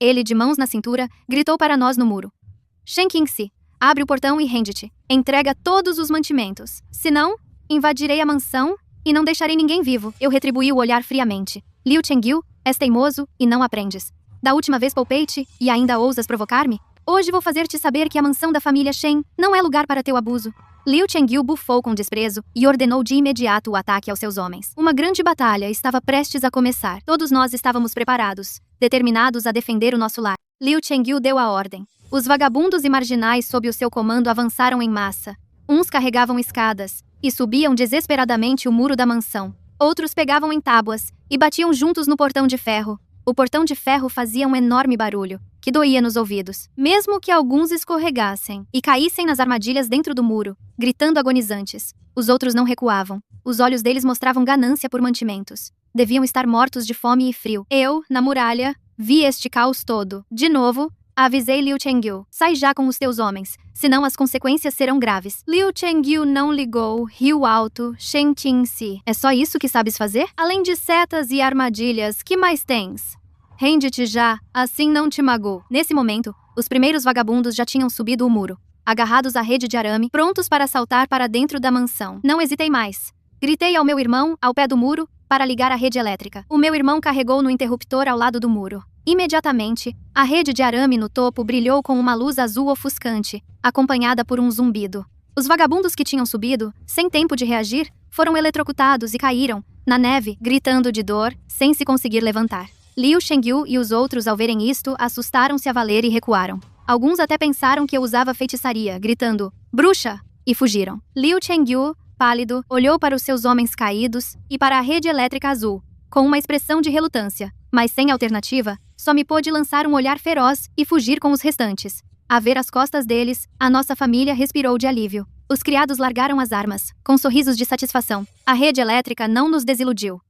Ele, de mãos na cintura, gritou para nós no muro: Shen Qingxi, abre o portão e rende-te. Entrega todos os mantimentos. Senão, invadirei a mansão e não deixarei ninguém vivo. Eu retribuí o olhar friamente. Liu Chengyu, és teimoso e não aprendes. Da última vez poupei-te e ainda ousas provocar-me? Hoje vou fazer-te saber que a mansão da família Shen não é lugar para teu abuso. Liu Chengyu bufou com desprezo e ordenou de imediato o ataque aos seus homens. Uma grande batalha estava prestes a começar. Todos nós estávamos preparados, determinados a defender o nosso lar. Liu Chengyu deu a ordem. Os vagabundos e marginais sob o seu comando avançaram em massa. Uns carregavam escadas e subiam desesperadamente o muro da mansão. Outros pegavam em tábuas e batiam juntos no portão de ferro. O portão de ferro fazia um enorme barulho, que doía nos ouvidos. Mesmo que alguns escorregassem e caíssem nas armadilhas dentro do muro, gritando agonizantes, os outros não recuavam. Os olhos deles mostravam ganância por mantimentos. Deviam estar mortos de fome e frio. Eu, na muralha, vi este caos todo. De novo, avisei Liu Chengyu: sai já com os teus homens, senão as consequências serão graves. Liu Chengyu não ligou, riu alto. Shen Qingxi, é só isso que sabes fazer? Além de setas e armadilhas, que mais tens? Rende-te já, assim não te magoou. Nesse momento, os primeiros vagabundos já tinham subido o muro, agarrados à rede de arame, prontos para saltar para dentro da mansão. Não hesitei mais. Gritei ao meu irmão, ao pé do muro, para ligar a rede elétrica. O meu irmão carregou no interruptor ao lado do muro. Imediatamente, a rede de arame no topo brilhou com uma luz azul ofuscante, acompanhada por um zumbido. Os vagabundos que tinham subido, sem tempo de reagir, foram eletrocutados e caíram, na neve, gritando de dor, sem se conseguir levantar. Liu Chengyu e os outros, ao verem isto, assustaram-se a valer e recuaram. Alguns até pensaram que eu usava feitiçaria, gritando: bruxa! E fugiram. Liu Chengyu, pálido, olhou para os seus homens caídos e para a rede elétrica azul, com uma expressão de relutância, mas sem alternativa, só me pôde lançar um olhar feroz e fugir com os restantes. A ver as costas deles, a nossa família respirou de alívio. Os criados largaram as armas, com sorrisos de satisfação. A rede elétrica não nos desiludiu.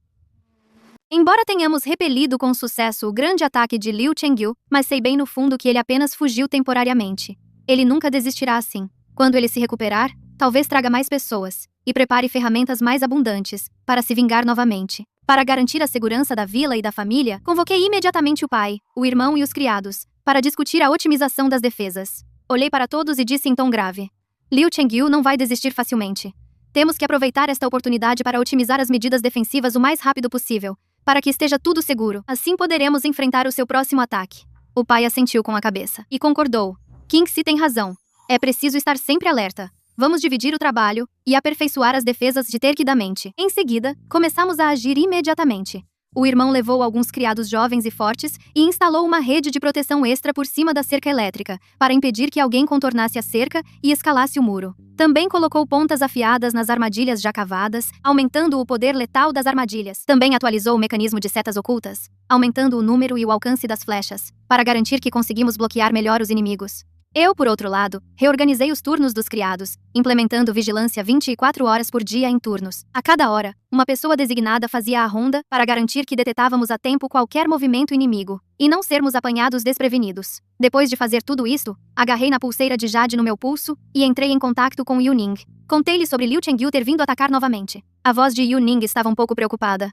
Embora tenhamos repelido com sucesso o grande ataque de Liu Chengyu, mas sei bem no fundo que ele apenas fugiu temporariamente. Ele nunca desistirá assim. Quando ele se recuperar, talvez traga mais pessoas e prepare ferramentas mais abundantes para se vingar novamente. Para garantir a segurança da vila e da família, convoquei imediatamente o pai, o irmão e os criados, para discutir a otimização das defesas. Olhei para todos e disse em tom grave: Liu Chengyu não vai desistir facilmente. Temos que aproveitar esta oportunidade para otimizar as medidas defensivas o mais rápido possível. para que esteja tudo seguro. Assim poderemos enfrentar o seu próximo ataque. O pai assentiu com a cabeça e concordou. Kingsley tem razão. É preciso estar sempre alerta. Vamos dividir o trabalho e aperfeiçoar as defesas de terquidamente. Em seguida, começamos a agir imediatamente. O irmão levou alguns criados jovens e fortes e instalou uma rede de proteção extra por cima da cerca elétrica, para impedir que alguém contornasse a cerca e escalasse o muro. Também colocou pontas afiadas nas armadilhas já cavadas, aumentando o poder letal das armadilhas. Também atualizou o mecanismo de setas ocultas, aumentando o número e o alcance das flechas, para garantir que conseguimos bloquear melhor os inimigos. Eu, por outro lado, reorganizei os turnos dos criados, implementando vigilância 24 horas por dia em turnos. A cada hora, uma pessoa designada fazia a ronda para garantir que detetávamos a tempo qualquer movimento inimigo, e não sermos apanhados desprevenidos. Depois de fazer tudo isso, agarrei na pulseira de Jade no meu pulso e entrei em contato com Yu Ning. Contei-lhe sobre Liu Chengyu ter vindo atacar novamente. A voz de Yu Ning estava um pouco preocupada.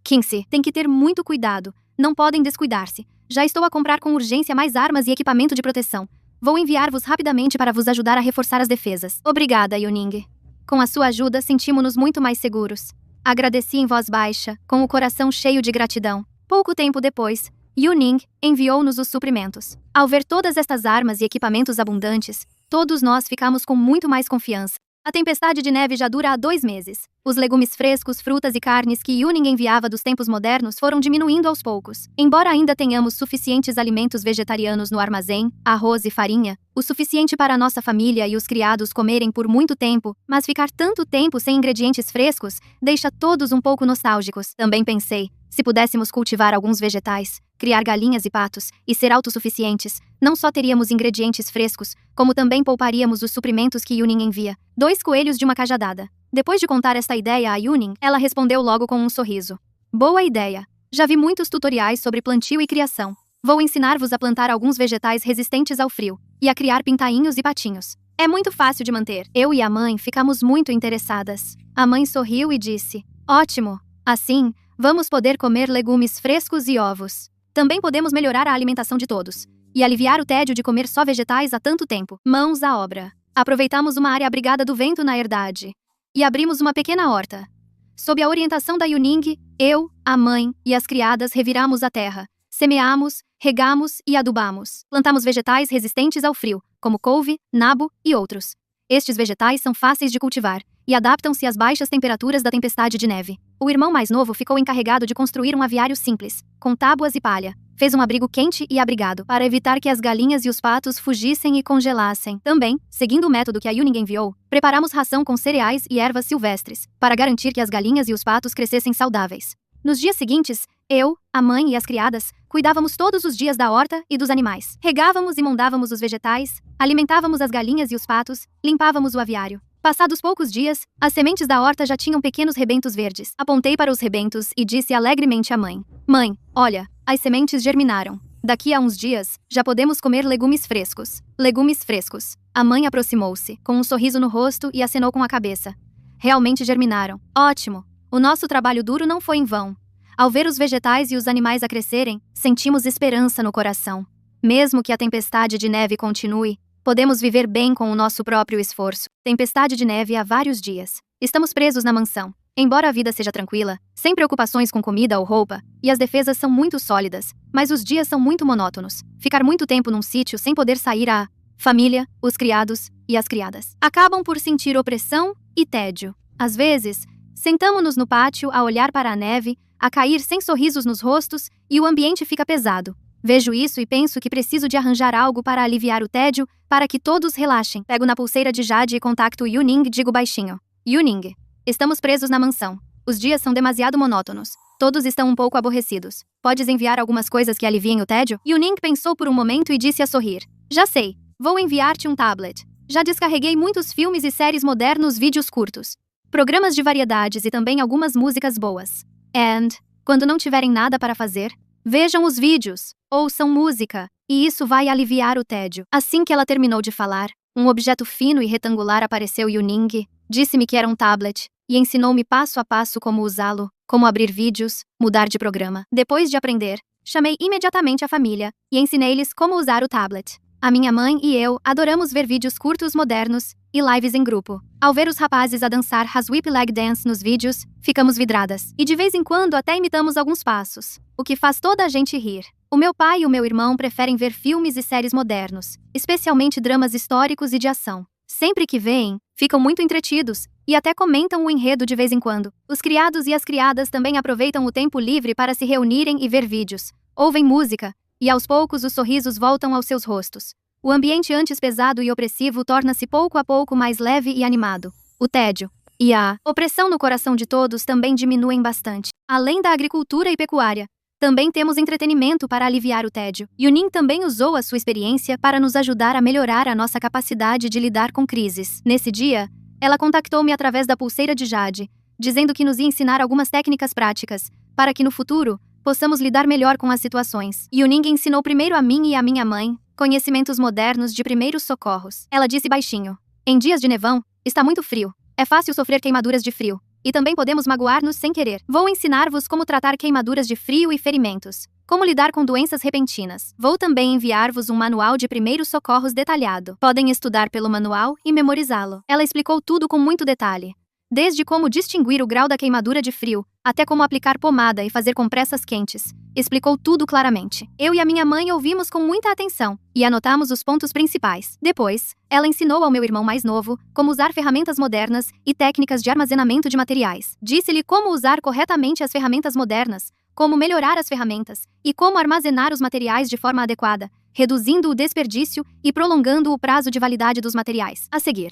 Kingsley, tem que ter muito cuidado. Não podem descuidar-se. Já estou a comprar com urgência mais armas e equipamento de proteção. Vou enviar-vos rapidamente para vos ajudar a reforçar as defesas. Obrigada, Yu Ning. Com a sua ajuda, sentimos-nos muito mais seguros. Agradeci em voz baixa, com o coração cheio de gratidão. Pouco tempo depois, Yu Ning enviou-nos os suprimentos. Ao ver todas estas armas e equipamentos abundantes, todos nós ficamos com muito mais confiança. A tempestade de neve já dura há 2 meses. Os legumes frescos, frutas e carnes que Yu Ning enviava dos tempos modernos foram diminuindo aos poucos. Embora ainda tenhamos suficientes alimentos vegetarianos no armazém, arroz e farinha, o suficiente para nossa família e os criados comerem por muito tempo, mas ficar tanto tempo sem ingredientes frescos deixa todos um pouco nostálgicos. Também pensei, se pudéssemos cultivar alguns vegetais, criar galinhas e patos e ser autossuficientes, não só teríamos ingredientes frescos, como também pouparíamos os suprimentos que Yu Ning envia. 2 coelhos de uma cajadada. Depois de contar esta ideia a Yu Ning, ela respondeu logo com um sorriso. Boa ideia. Já vi muitos tutoriais sobre plantio e criação. Vou ensinar-vos a plantar alguns vegetais resistentes ao frio e a criar pintainhos e patinhos. É muito fácil de manter. Eu e a mãe ficamos muito interessadas. A mãe sorriu e disse: Ótimo. Assim, vamos poder comer legumes frescos e ovos. Também podemos melhorar a alimentação de todos e aliviar o tédio de comer só vegetais há tanto tempo. Mãos à obra. Aproveitamos uma área abrigada do vento na herdade e abrimos uma pequena horta. Sob a orientação da Yu Ning, eu, a mãe e as criadas reviramos a terra. Semeamos, regamos e adubamos. Plantamos vegetais resistentes ao frio, como couve, nabo e outros. Estes vegetais são fáceis de cultivar e adaptam-se às baixas temperaturas da tempestade de neve. O irmão mais novo ficou encarregado de construir um aviário simples, com tábuas e palha. Fez um abrigo quente e abrigado, para evitar que as galinhas e os patos fugissem e congelassem. Também, seguindo o método que a Yu Ning enviou, preparamos ração com cereais e ervas silvestres, para garantir que as galinhas e os patos crescessem saudáveis. Nos dias seguintes, eu, a mãe e as criadas, cuidávamos todos os dias da horta e dos animais. Regávamos e mondávamos os vegetais, alimentávamos as galinhas e os patos, limpávamos o aviário. Passados poucos dias, as sementes da horta já tinham pequenos rebentos verdes. Apontei para os rebentos e disse alegremente à mãe: Mãe, olha, as sementes germinaram. Daqui a uns dias, já podemos comer legumes frescos. Legumes frescos. A mãe aproximou-se, com um sorriso no rosto e acenou com a cabeça. Realmente germinaram. Ótimo! O nosso trabalho duro não foi em vão. Ao ver os vegetais e os animais a crescerem, sentimos esperança no coração. Mesmo que a tempestade de neve continue, podemos viver bem com o nosso próprio esforço. Tempestade de neve há vários dias. Estamos presos na mansão. Embora a vida seja tranquila, sem preocupações com comida ou roupa, e as defesas são muito sólidas, mas os dias são muito monótonos. Ficar muito tempo num sítio sem poder sair, a família, os criados e as criadas acabam por sentir opressão e tédio. Às vezes, sentamo-nos no pátio a olhar para a neve, a cair sem sorrisos nos rostos, e o ambiente fica pesado. Vejo isso e penso que preciso de arranjar algo para aliviar o tédio, para que todos relaxem. Pego na pulseira de Jade e contacto Yu Ning e digo baixinho: Yu Ning, estamos presos na mansão. Os dias são demasiado monótonos. Todos estão um pouco aborrecidos. Podes enviar algumas coisas que aliviem o tédio? Yu Ning pensou por um momento e disse a sorrir: Já sei, vou enviar-te um tablet. Já descarreguei muitos filmes e séries modernos, vídeos curtos, programas de variedades e também algumas músicas boas. And, quando não tiverem nada para fazer, vejam os vídeos, ouçam música, e isso vai aliviar o tédio. Assim que ela terminou de falar, um objeto fino e retangular apareceu Yu Ning, disse-me que era um tablet, e ensinou-me passo a passo como usá-lo, como abrir vídeos, mudar de programa. Depois de aprender, chamei imediatamente a família, e ensinei-lhes como usar o tablet. A minha mãe e eu adoramos ver vídeos curtos modernos e lives em grupo. Ao ver os rapazes a dançar Sweep Leg Dance nos vídeos, ficamos vidradas. E de vez em quando até imitamos alguns passos, o que faz toda a gente rir. O meu pai e o meu irmão preferem ver filmes e séries modernos, especialmente dramas históricos e de ação. Sempre que veem, ficam muito entretidos e até comentam o enredo de vez em quando. Os criados e as criadas também aproveitam o tempo livre para se reunirem e ver vídeos, ouvem música, e aos poucos os sorrisos voltam aos seus rostos. O ambiente antes pesado e opressivo torna-se pouco a pouco mais leve e animado. O tédio e a opressão no coração de todos também diminuem bastante. Além da agricultura e pecuária, também temos entretenimento para aliviar o tédio. Yunin também usou a sua experiência para nos ajudar a melhorar a nossa capacidade de lidar com crises. Nesse dia, ela contactou-me através da pulseira de Jade, dizendo que nos ia ensinar algumas técnicas práticas, para que no futuro, possamos lidar melhor com as situações. Yuning ensinou primeiro a mim e a minha mãe conhecimentos modernos de primeiros socorros. Ela disse baixinho: em dias de nevão, está muito frio. É fácil sofrer queimaduras de frio. E também podemos magoar-nos sem querer. Vou ensinar-vos como tratar queimaduras de frio e ferimentos. Como lidar com doenças repentinas. Vou também enviar-vos um manual de primeiros socorros detalhado. Podem estudar pelo manual e memorizá-lo. Ela explicou tudo com muito detalhe. Desde como distinguir o grau da queimadura de frio, até como aplicar pomada e fazer compressas quentes. Explicou tudo claramente. Eu e a minha mãe ouvimos com muita atenção e anotamos os pontos principais. Depois, ela ensinou ao meu irmão mais novo como usar ferramentas modernas e técnicas de armazenamento de materiais. Disse-lhe como usar corretamente as ferramentas modernas, como melhorar as ferramentas e como armazenar os materiais de forma adequada, reduzindo o desperdício e prolongando o prazo de validade dos materiais. A seguir,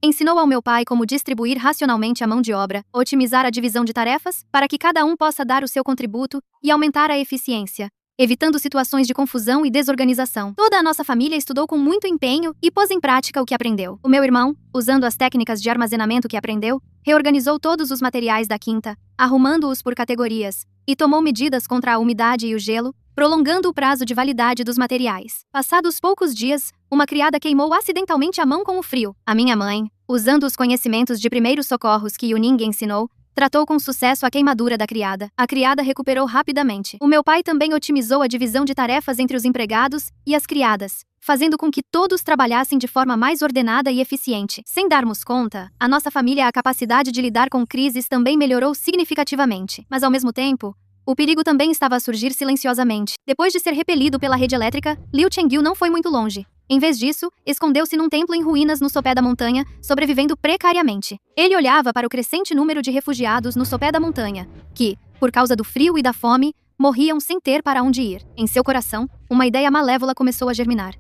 ensinou ao meu pai como distribuir racionalmente a mão de obra, otimizar a divisão de tarefas, para que cada um possa dar o seu contributo e aumentar a eficiência, evitando situações de confusão e desorganização. Toda a nossa família estudou com muito empenho e pôs em prática o que aprendeu. O meu irmão, usando as técnicas de armazenamento que aprendeu, reorganizou todos os materiais da quinta, arrumando-os por categorias, e tomou medidas contra a umidade e o gelo, prolongando o prazo de validade dos materiais. Passados poucos dias, uma criada queimou acidentalmente a mão com o frio. A minha mãe, usando os conhecimentos de primeiros socorros que Yuning ensinou, tratou com sucesso a queimadura da criada. A criada recuperou rapidamente. O meu pai também otimizou a divisão de tarefas entre os empregados e as criadas, fazendo com que todos trabalhassem de forma mais ordenada e eficiente. Sem darmos conta, a nossa família a capacidade de lidar com crises também melhorou significativamente. Mas ao mesmo tempo, o perigo também estava a surgir silenciosamente. Depois de ser repelido pela rede elétrica, Liu Chengyu não foi muito longe. Em vez disso, escondeu-se num templo em ruínas no sopé da montanha, sobrevivendo precariamente. Ele olhava para o crescente número de refugiados no sopé da montanha, que, por causa do frio e da fome, morriam sem ter para onde ir. Em seu coração, uma ideia malévola começou a germinar.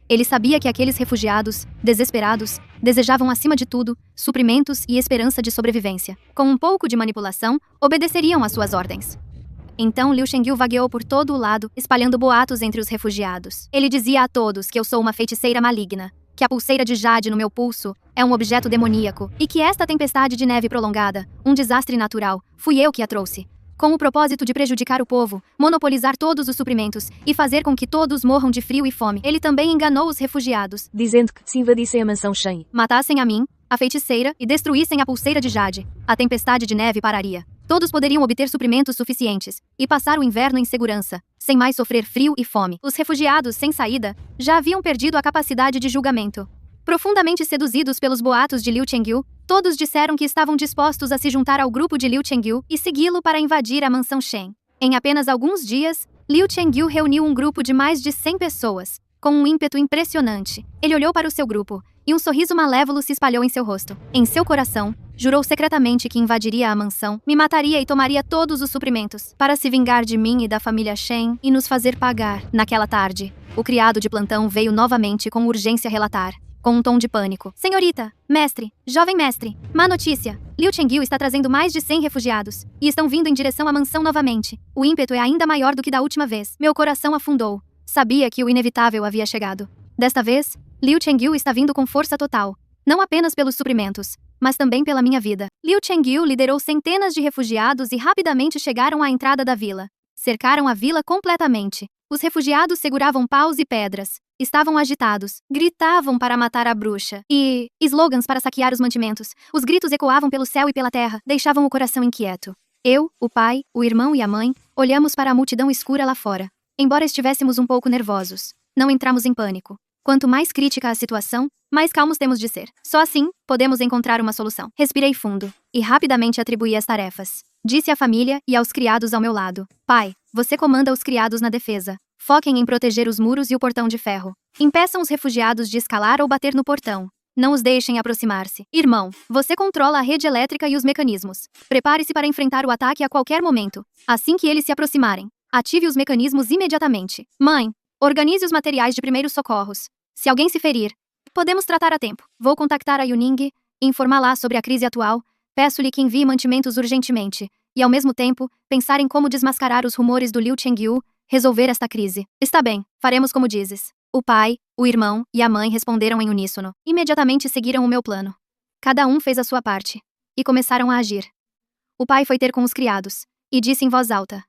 Ele sabia que aqueles refugiados, desesperados, desejavam acima de tudo suprimentos e esperança de sobrevivência. Com um pouco de manipulação, obedeceriam às suas ordens. Então Liu Chengyu vagueou por todo o lado, espalhando boatos entre os refugiados. Ele dizia a todos que eu sou uma feiticeira maligna, que a pulseira de Jade no meu pulso é um objeto demoníaco, e que esta tempestade de neve prolongada, um desastre natural, fui eu que a trouxe, com o propósito de prejudicar o povo, monopolizar todos os suprimentos e fazer com que todos morram de frio e fome. Ele também enganou os refugiados, dizendo que se invadissem a mansão Shen, matassem a mim, a feiticeira, e destruíssem a pulseira de Jade. A tempestade de neve pararia. Todos poderiam obter suprimentos suficientes e passar o inverno em segurança, sem mais sofrer frio e fome. Os refugiados sem saída já haviam perdido a capacidade de julgamento. Profundamente seduzidos pelos boatos de Liu Chengyu, todos disseram que estavam dispostos a se juntar ao grupo de Liu Chengyu e segui-lo para invadir a mansão Shen. Em apenas alguns dias, Liu Chengyu reuniu um grupo de mais de 100 pessoas, com um ímpeto impressionante. Ele olhou para o seu grupo, e um sorriso malévolo se espalhou em seu rosto. Em seu coração, jurou secretamente que invadiria a mansão, me mataria e tomaria todos os suprimentos, para se vingar de mim e da família Shen e nos fazer pagar. Naquela tarde, o criado de plantão veio novamente com urgência relatar, com um tom de pânico: Senhorita, mestre, jovem mestre, má notícia. Liu Chengyu está trazendo mais de 100 refugiados, e estão vindo em direção à mansão novamente. O ímpeto é ainda maior do que da última vez. Meu coração afundou. Sabia que o inevitável havia chegado. Desta vez, Liu Chengyu está vindo com força total. Não apenas pelos suprimentos, mas também pela minha vida. Liu Chengyu liderou centenas de refugiados e rapidamente chegaram à entrada da vila. Cercaram a vila completamente. Os refugiados seguravam paus e pedras. Estavam agitados. Gritavam para matar a bruxa. E slogans para saquear os mantimentos. Os gritos ecoavam pelo céu e pela terra. Deixavam o coração inquieto. Eu, o pai, o irmão e a mãe, olhamos para a multidão escura lá fora. Embora estivéssemos um pouco nervosos, não entramos em pânico. Quanto mais crítica a situação, mais calmos temos de ser. Só assim, podemos encontrar uma solução. Respirei fundo e rapidamente atribuí as tarefas. Disse à família e aos criados ao meu lado: Pai, você comanda os criados na defesa. Foquem em proteger os muros e o portão de ferro. Impeçam os refugiados de escalar ou bater no portão. Não os deixem aproximar-se. Irmão, você controla a rede elétrica e os mecanismos. Prepare-se para enfrentar o ataque a qualquer momento. Assim que eles se aproximarem, ative os mecanismos imediatamente. Mãe, organize os materiais de primeiros socorros. Se alguém se ferir, podemos tratar a tempo. Vou contactar a Yuning e informá-la sobre a crise atual. Peço-lhe que envie mantimentos urgentemente. E, ao mesmo tempo, pensar em como desmascarar os rumores do Liu Chengyu, resolver esta crise. Está bem, faremos como dizes. O pai, o irmão e a mãe responderam em uníssono. Imediatamente seguiram o meu plano. Cada um fez a sua parte. E começaram a agir. O pai foi ter com os criados. E disse em voz alta: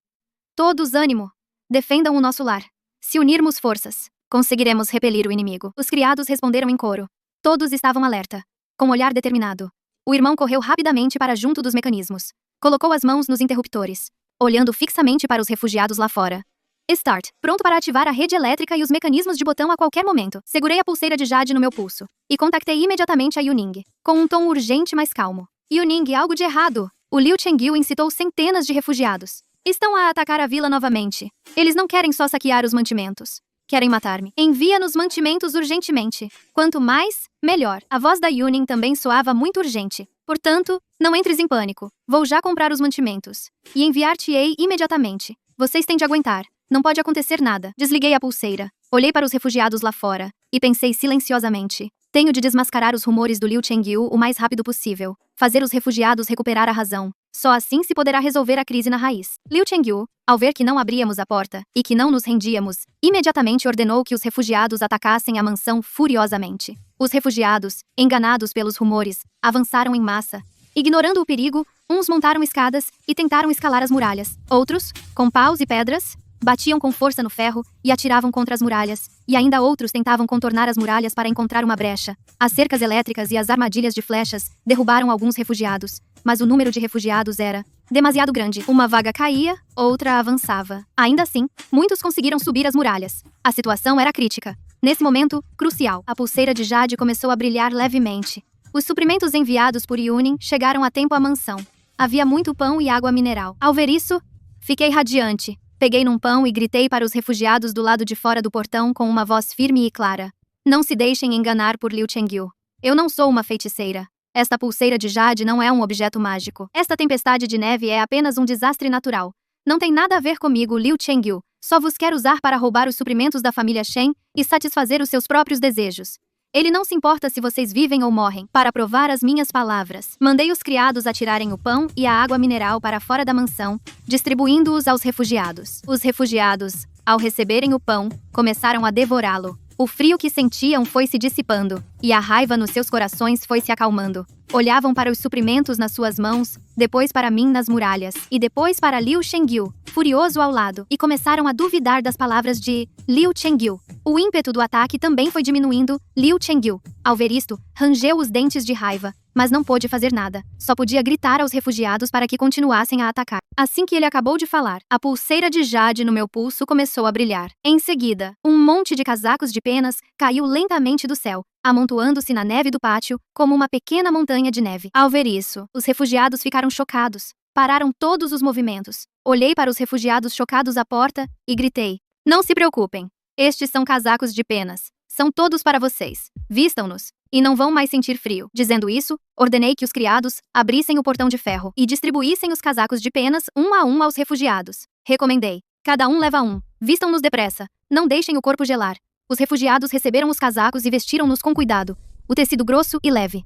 Todos ânimo! Defendam o nosso lar. Se unirmos forças, conseguiremos repelir o inimigo. Os criados responderam em coro. Todos estavam alerta. Com olhar determinado. O irmão correu rapidamente para junto dos mecanismos. Colocou as mãos nos interruptores. Olhando fixamente para os refugiados lá fora. Start. Pronto para ativar a rede elétrica e os mecanismos de botão a qualquer momento. Segurei a pulseira de Jade no meu pulso. E contactei imediatamente a Yuning. Com um tom urgente mas calmo. Yuning, algo de errado. O Liu Chengyu incitou centenas de refugiados. Estão a atacar a vila novamente. Eles não querem só saquear os mantimentos. Querem matar-me. Envia-nos mantimentos urgentemente. Quanto mais, melhor. A voz da Yuning também soava muito urgente. Portanto, não entres em pânico. Vou já comprar os mantimentos. E enviar-te-ei imediatamente. Vocês têm de aguentar. Não pode acontecer nada. Desliguei a pulseira. Olhei para os refugiados lá fora. E pensei silenciosamente. Tenho de desmascarar os rumores do Liu Chengyu o mais rápido possível. Fazer os refugiados recuperar a razão. Só assim se poderá resolver a crise na raiz. Liu Chengyu, ao ver que não abríamos a porta e que não nos rendíamos, imediatamente ordenou que os refugiados atacassem a mansão furiosamente. Os refugiados, enganados pelos rumores, avançaram em massa. Ignorando o perigo, uns montaram escadas e tentaram escalar as muralhas. Outros, com paus e pedras, batiam com força no ferro e atiravam contra as muralhas, e ainda outros tentavam contornar as muralhas para encontrar uma brecha. As cercas elétricas e as armadilhas de flechas derrubaram alguns refugiados, mas o número de refugiados era demasiado grande. Uma vaga caía, outra avançava. Ainda assim, muitos conseguiram subir as muralhas. A situação era crítica. Nesse momento, crucial, a pulseira de Jade começou a brilhar levemente. Os suprimentos enviados por Yuning chegaram a tempo à mansão. Havia muito pão e água mineral. Ao ver isso, fiquei radiante. Peguei num pão e gritei para os refugiados do lado de fora do portão com uma voz firme e clara. Não se deixem enganar por Liu Chengyu. Eu não sou uma feiticeira. Esta pulseira de Jade não é um objeto mágico. Esta tempestade de neve é apenas um desastre natural. Não tem nada a ver comigo, Liu Chengyu. Só vos quer usar para roubar os suprimentos da família Shen e satisfazer os seus próprios desejos. Ele não se importa se vocês vivem ou morrem, para provar as minhas palavras. Mandei os criados atirarem o pão e a água mineral para fora da mansão, distribuindo-os aos refugiados. Os refugiados, ao receberem o pão, começaram a devorá-lo. O frio que sentiam foi se dissipando, e a raiva nos seus corações foi se acalmando. Olhavam para os suprimentos nas suas mãos, depois para mim nas muralhas, e depois para Liu Chengyu, furioso ao lado, e começaram a duvidar das palavras de Liu Chengyu. O ímpeto do ataque também foi diminuindo. Liu Chengyu, ao ver isto, rangeu os dentes de raiva, mas não pôde fazer nada. Só podia gritar aos refugiados para que continuassem a atacar. Assim que ele acabou de falar, a pulseira de Jade no meu pulso começou a brilhar. Em seguida, um monte de casacos de penas caiu lentamente do céu, amontoando-se na neve do pátio, como uma pequena montanha de neve. Ao ver isso, os refugiados ficaram chocados. Pararam todos os movimentos. Olhei para os refugiados chocados à porta e gritei: Não se preocupem. Estes são casacos de penas. São todos para vocês. Vistam-nos. E não vão mais sentir frio. Dizendo isso, ordenei que os criados abrissem o portão de ferro e distribuíssem os casacos de penas um a um aos refugiados. Recomendei: Cada um leva um. Vistam-nos depressa. Não deixem o corpo gelar. Os refugiados receberam os casacos e vestiram-nos com cuidado. O tecido grosso e leve.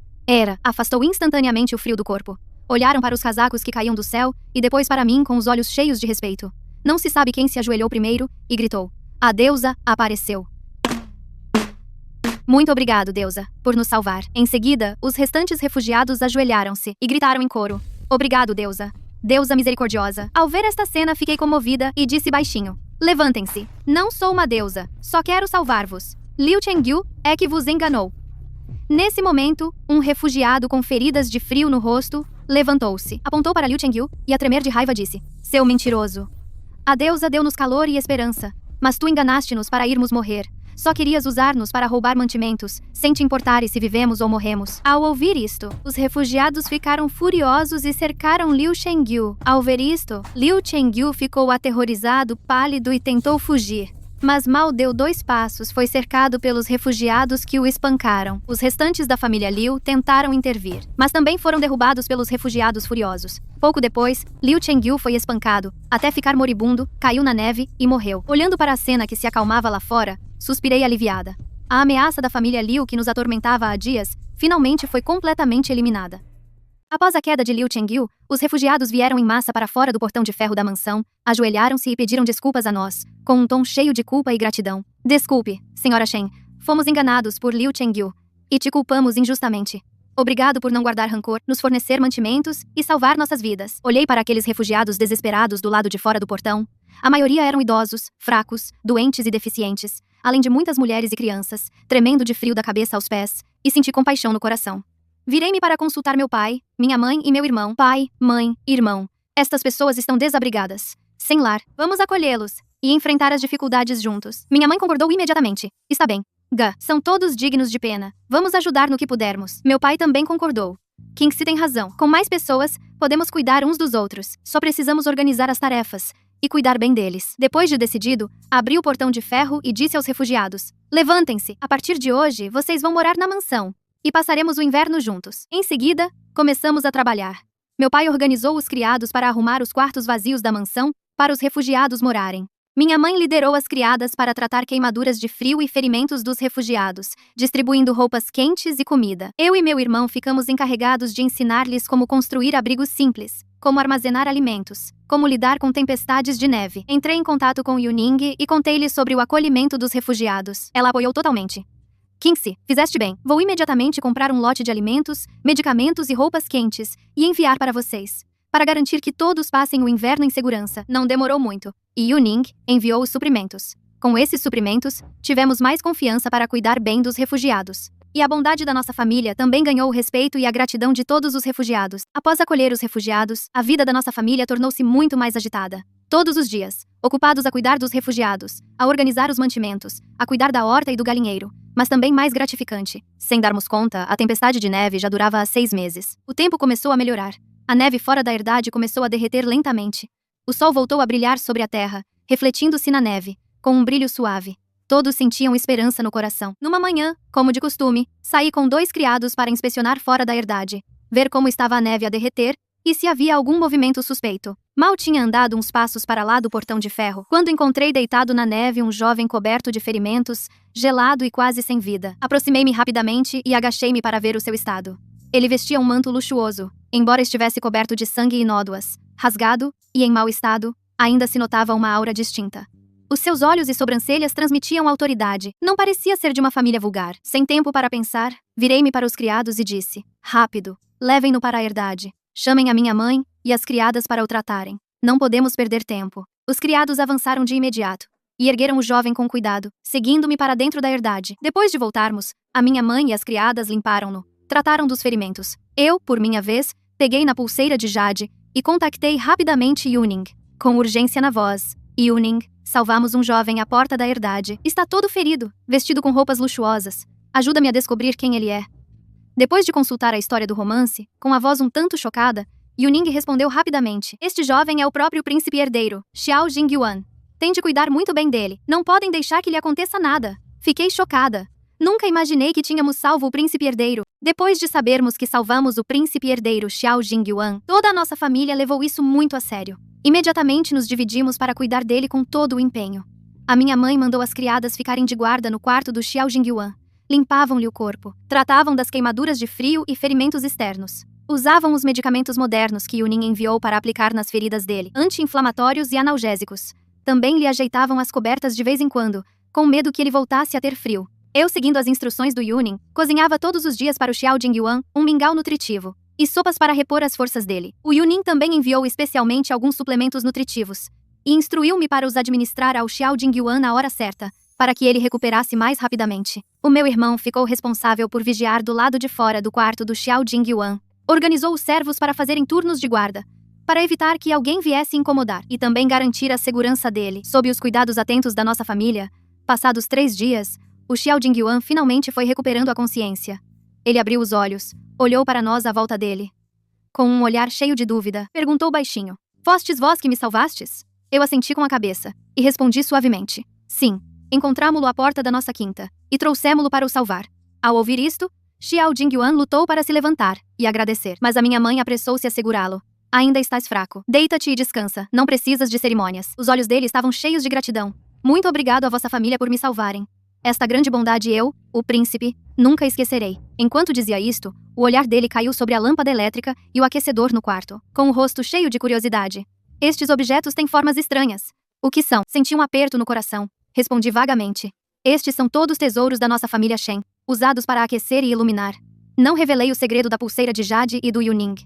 Afastou instantaneamente o frio do corpo. Olharam para os casacos que caíam do céu e depois para mim com os olhos cheios de respeito. Não se sabe quem se ajoelhou primeiro e gritou. A deusa apareceu. Muito obrigado, deusa, por nos salvar. Em seguida, os restantes refugiados ajoelharam-se e gritaram em coro. Obrigado, deusa. Deusa misericordiosa. Ao ver esta cena, fiquei comovida e disse baixinho. Levantem-se. Não sou uma deusa. Só quero salvar-vos. Liu Chengyu é que vos enganou. Nesse momento, um refugiado com feridas de frio no rosto levantou-se, apontou para Liu Chengyu e a tremer de raiva disse. Seu mentiroso. A deusa deu-nos calor e esperança. Mas tu enganaste-nos para irmos morrer. Só querias usar-nos para roubar mantimentos, sem te importares se vivemos ou morremos. Ao ouvir isto, os refugiados ficaram furiosos e cercaram Liu Chengyu. Ao ver isto, Liu Chengyu ficou aterrorizado, pálido e tentou fugir. Mas mal deu 2 passos, foi cercado pelos refugiados que o espancaram. Os restantes da família Liu tentaram intervir, mas também foram derrubados pelos refugiados furiosos. Pouco depois, Liu Chengyu foi espancado, até ficar moribundo, caiu na neve e morreu. Olhando para a cena que se acalmava lá fora, suspirei aliviada. A ameaça da família Liu que nos atormentava há dias, finalmente foi completamente eliminada. Após a queda de Liu Chengyu, os refugiados vieram em massa para fora do portão de ferro da mansão, ajoelharam-se e pediram desculpas a nós, com um tom cheio de culpa e gratidão. Desculpe, Senhora Shen, fomos enganados por Liu Chengyu, e te culpamos injustamente. Obrigado por não guardar rancor, nos fornecer mantimentos e salvar nossas vidas. Olhei para aqueles refugiados desesperados do lado de fora do portão. A maioria eram idosos, fracos, doentes e deficientes, além de muitas mulheres e crianças, tremendo de frio da cabeça aos pés, e senti compaixão no coração. Virei-me para consultar meu pai, minha mãe e meu irmão. Pai, mãe, irmão. Estas pessoas estão desabrigadas, sem lar. Vamos acolhê-los e enfrentar as dificuldades juntos. Minha mãe concordou imediatamente. Está bem. São todos dignos de pena. Vamos ajudar no que pudermos. Meu pai também concordou. Kingsley tem razão. Com mais pessoas, podemos cuidar uns dos outros. Só precisamos organizar as tarefas e cuidar bem deles. Depois de decidido, abri o portão de ferro e disse aos refugiados: levantem-se. A partir de hoje, vocês vão morar na mansão e passaremos o inverno juntos. Em seguida, começamos a trabalhar. Meu pai organizou os criados para arrumar os quartos vazios da mansão para os refugiados morarem. Minha mãe liderou as criadas para tratar queimaduras de frio e ferimentos dos refugiados, distribuindo roupas quentes e comida. Eu e meu irmão ficamos encarregados de ensinar-lhes como construir abrigos simples, como armazenar alimentos, como lidar com tempestades de neve. Entrei em contato com Yuning e contei-lhe sobre o acolhimento dos refugiados. Ela apoiou totalmente. Kingsley, fizeste bem. Vou imediatamente comprar um lote de alimentos, medicamentos e roupas quentes e enviar para vocês, para garantir que todos passem o inverno em segurança. Não demorou muito, e Yuning enviou os suprimentos. Com esses suprimentos, tivemos mais confiança para cuidar bem dos refugiados. E a bondade da nossa família também ganhou o respeito e a gratidão de todos os refugiados. Após acolher os refugiados, a vida da nossa família tornou-se muito mais agitada. Todos os dias, ocupados a cuidar dos refugiados, a organizar os mantimentos, a cuidar da horta e do galinheiro. Mas também mais gratificante. Sem darmos conta, a tempestade de neve já durava há 6 meses. O tempo começou a melhorar. A neve fora da herdade começou a derreter lentamente. O sol voltou a brilhar sobre a terra, refletindo-se na neve, com um brilho suave. Todos sentiam esperança no coração. Numa manhã, como de costume, saí com 2 criados para inspecionar fora da herdade, ver como estava a neve a derreter e se havia algum movimento suspeito. Mal tinha andado uns passos para lá do portão de ferro, quando encontrei deitado na neve um jovem coberto de ferimentos, gelado e quase sem vida. Aproximei-me rapidamente e agachei-me para ver o seu estado. Ele vestia um manto luxuoso, embora estivesse coberto de sangue e nódoas, rasgado e em mau estado, ainda se notava uma aura distinta. Os seus olhos e sobrancelhas transmitiam autoridade. Não parecia ser de uma família vulgar. Sem tempo para pensar, virei-me para os criados e disse: rápido, levem-no para a herdade. Chamem a minha mãe e as criadas para o tratarem. Não podemos perder tempo. Os criados avançaram de imediato e ergueram o jovem com cuidado, seguindo-me para dentro da herdade. Depois de voltarmos, a minha mãe e as criadas limparam-no, trataram dos ferimentos. Eu, por minha vez, peguei na pulseira de Jade e contactei rapidamente Yuning. Com urgência na voz: Yuning, salvamos um jovem à porta da herdade. Está todo ferido, vestido com roupas luxuosas. Ajuda-me a descobrir quem ele é. Depois de consultar a história do romance, com a voz um tanto chocada, Yuning respondeu rapidamente: este jovem é o próprio príncipe herdeiro, Xiao Jingyuan. Tem de cuidar muito bem dele. Não podem deixar que lhe aconteça nada. Fiquei chocada. Nunca imaginei que tínhamos salvo o príncipe herdeiro. Depois de sabermos que salvamos o príncipe herdeiro Xiao Jingyuan, toda a nossa família levou isso muito a sério. Imediatamente nos dividimos para cuidar dele com todo o empenho. A minha mãe mandou as criadas ficarem de guarda no quarto do Xiao Jingyuan. Limpavam-lhe o corpo, tratavam das queimaduras de frio e ferimentos externos. Usavam os medicamentos modernos que Yuning enviou para aplicar nas feridas dele, anti-inflamatórios e analgésicos. Também lhe ajeitavam as cobertas de vez em quando, com medo que ele voltasse a ter frio. Eu, seguindo as instruções do Yuning, cozinhava todos os dias para o Xiao Jingyuan um mingau nutritivo e sopas para repor as forças dele. O Yuning também enviou especialmente alguns suplementos nutritivos e instruiu-me para os administrar ao Xiao Jingyuan na hora certa, para que ele recuperasse mais rapidamente. O meu irmão ficou responsável por vigiar do lado de fora do quarto do Xiao Jingyuan. Organizou os servos para fazerem turnos de guarda, para evitar que alguém viesse incomodar, e também garantir a segurança dele. Sob os cuidados atentos da nossa família, passados 3 dias, O Xiao Jingyuan finalmente foi recuperando a consciência. Ele abriu os olhos, olhou para nós à volta dele. Com um olhar cheio de dúvida, perguntou baixinho: "Fostes vós que me salvastes?" Eu assenti com a cabeça, e respondi suavemente: "Sim, encontramo-lo à porta da nossa quinta, e trouxemo-lo para o salvar." Ao ouvir isto, Xiao Jingyuan lutou para se levantar e agradecer, mas a minha mãe apressou-se a segurá-lo. "Ainda estás fraco. Deita-te e descansa, não precisas de cerimônias." Os olhos dele estavam cheios de gratidão. "Muito obrigado à vossa família por me salvarem. Esta grande bondade eu, o príncipe, nunca esquecerei." Enquanto dizia isto, o olhar dele caiu sobre a lâmpada elétrica e o aquecedor no quarto, com o rosto cheio de curiosidade. "Estes objetos têm formas estranhas. O que são?" Senti um aperto no coração. Respondi vagamente: "Estes são todos tesouros da nossa família Shen, usados para aquecer e iluminar." Não revelei o segredo da pulseira de Jade e do Yuning.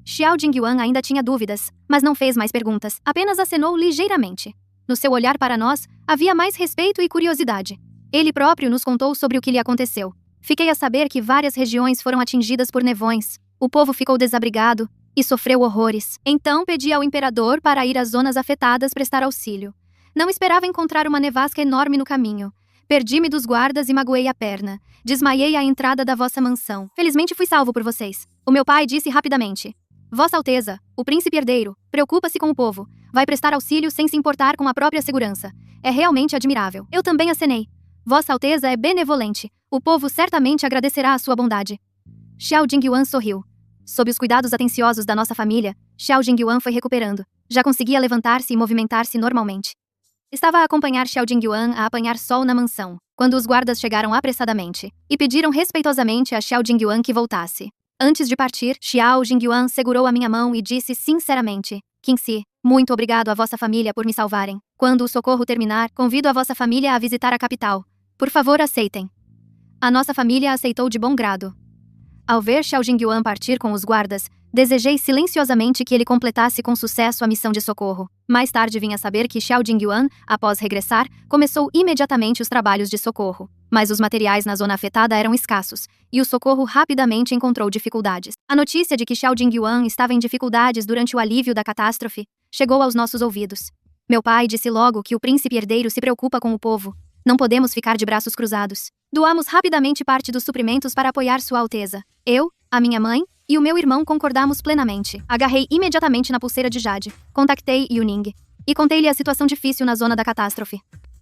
Xiao Jingyuan ainda tinha dúvidas, mas não fez mais perguntas, apenas acenou ligeiramente. No seu olhar para nós, havia mais respeito e curiosidade. Ele próprio nos contou sobre o que lhe aconteceu. Fiquei a saber que várias regiões foram atingidas por nevões. O povo ficou desabrigado e sofreu horrores. Então pedi ao imperador para ir às zonas afetadas prestar auxílio. Não esperava encontrar uma nevasca enorme no caminho. Perdi-me dos guardas e magoei a perna. Desmaiei à entrada da vossa mansão. Felizmente fui salvo por vocês. O meu pai disse rapidamente: "Vossa Alteza, o príncipe herdeiro, preocupa-se com o povo. Vai prestar auxílio sem se importar com a própria segurança. É realmente admirável." Eu também acenei. "Vossa Alteza é benevolente. O povo certamente agradecerá a sua bondade." Xiao Jingyuan sorriu. Sob os cuidados atenciosos da nossa família, Xiao Jingyuan foi recuperando. Já conseguia levantar-se e movimentar-se normalmente. Estava a acompanhar Xiao Jingyuan a apanhar sol na mansão, quando os guardas chegaram apressadamente e pediram respeitosamente a Xiao Jingyuan que voltasse. Antes de partir, Xiao Jingyuan segurou a minha mão e disse sinceramente: "Qingxi, muito obrigado à vossa família por me salvarem. Quando o socorro terminar, convido a vossa família a visitar a capital. Por favor, aceitem." A nossa família aceitou de bom grado. Ao ver Xiao Jingyuan partir com os guardas, desejei silenciosamente que ele completasse com sucesso a missão de socorro. Mais tarde vim a saber que Xiao Jingyuan, após regressar, começou imediatamente os trabalhos de socorro. Mas os materiais na zona afetada eram escassos, e o socorro rapidamente encontrou dificuldades. A notícia de que Xiao Jingyuan estava em dificuldades durante o alívio da catástrofe chegou aos nossos ouvidos. Meu pai disse logo que o príncipe herdeiro se preocupa com o povo. Não podemos ficar de braços cruzados. Doamos rapidamente parte dos suprimentos para apoiar Sua Alteza. Eu, a minha mãe e o meu irmão concordamos plenamente. Agarrei imediatamente na pulseira de Jade. Contactei Yuning e contei-lhe a situação difícil na zona da catástrofe.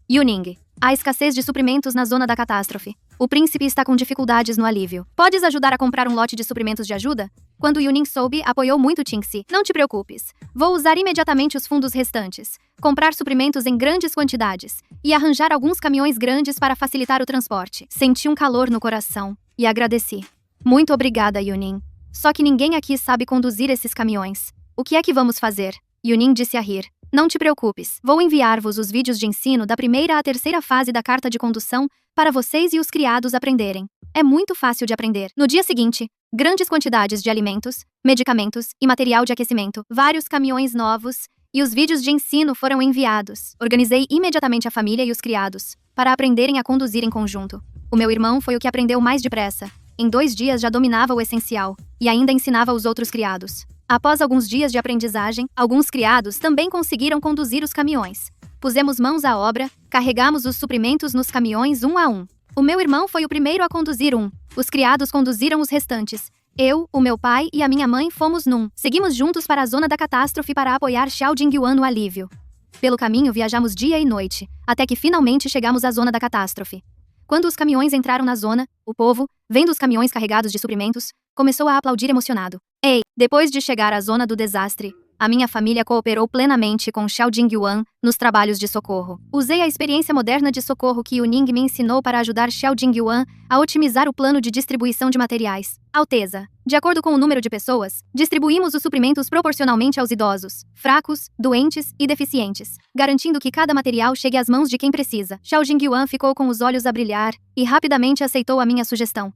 "Yuning, há escassez de suprimentos na zona da catástrofe. O príncipe está com dificuldades no alívio. Podes ajudar a comprar um lote de suprimentos de ajuda?" Quando Yuning soube, apoiou muito Qingxi. "Não te preocupes. Vou usar imediatamente os fundos restantes, comprar suprimentos em grandes quantidades e arranjar alguns caminhões grandes para facilitar o transporte." Senti um calor no coração e agradeci. "Muito obrigada, Yuning. Só que ninguém aqui sabe conduzir esses caminhões. O que é que vamos fazer?" Yuning disse a rir. "Não te preocupes. Vou enviar-vos os vídeos de ensino da primeira à terceira fase da carta de condução para vocês e os criados aprenderem. É muito fácil de aprender." No dia seguinte, grandes quantidades de alimentos, medicamentos e material de aquecimento, vários caminhões novos e os vídeos de ensino foram enviados. Organizei imediatamente a família e os criados para aprenderem a conduzir em conjunto. O meu irmão foi o que aprendeu mais depressa. Em 2 dias já dominava o essencial e ainda ensinava os outros criados. Após alguns dias de aprendizagem, alguns criados também conseguiram conduzir os caminhões. Pusemos mãos à obra, carregamos os suprimentos nos caminhões um a um. O meu irmão foi o primeiro a conduzir um. Os criados conduziram os restantes. Eu, o meu pai e a minha mãe fomos num. Seguimos juntos para a zona da catástrofe para apoiar Xiao Jingyuan no alívio. Pelo caminho viajamos dia e noite, até que finalmente chegamos à zona da catástrofe. Quando os caminhões entraram na zona, o povo, vendo os caminhões carregados de suprimentos, começou a aplaudir emocionado. Depois de chegar à zona do desastre, a minha família cooperou plenamente com Xiao Jingyuan nos trabalhos de socorro. Usei a experiência moderna de socorro que Yuning me ensinou para ajudar Xiao Jingyuan a otimizar o plano de distribuição de materiais. Alteza, de acordo com o número de pessoas, distribuímos os suprimentos proporcionalmente aos idosos, fracos, doentes e deficientes, garantindo que cada material chegue às mãos de quem precisa. Xiao Jingyuan ficou com os olhos a brilhar e rapidamente aceitou a minha sugestão.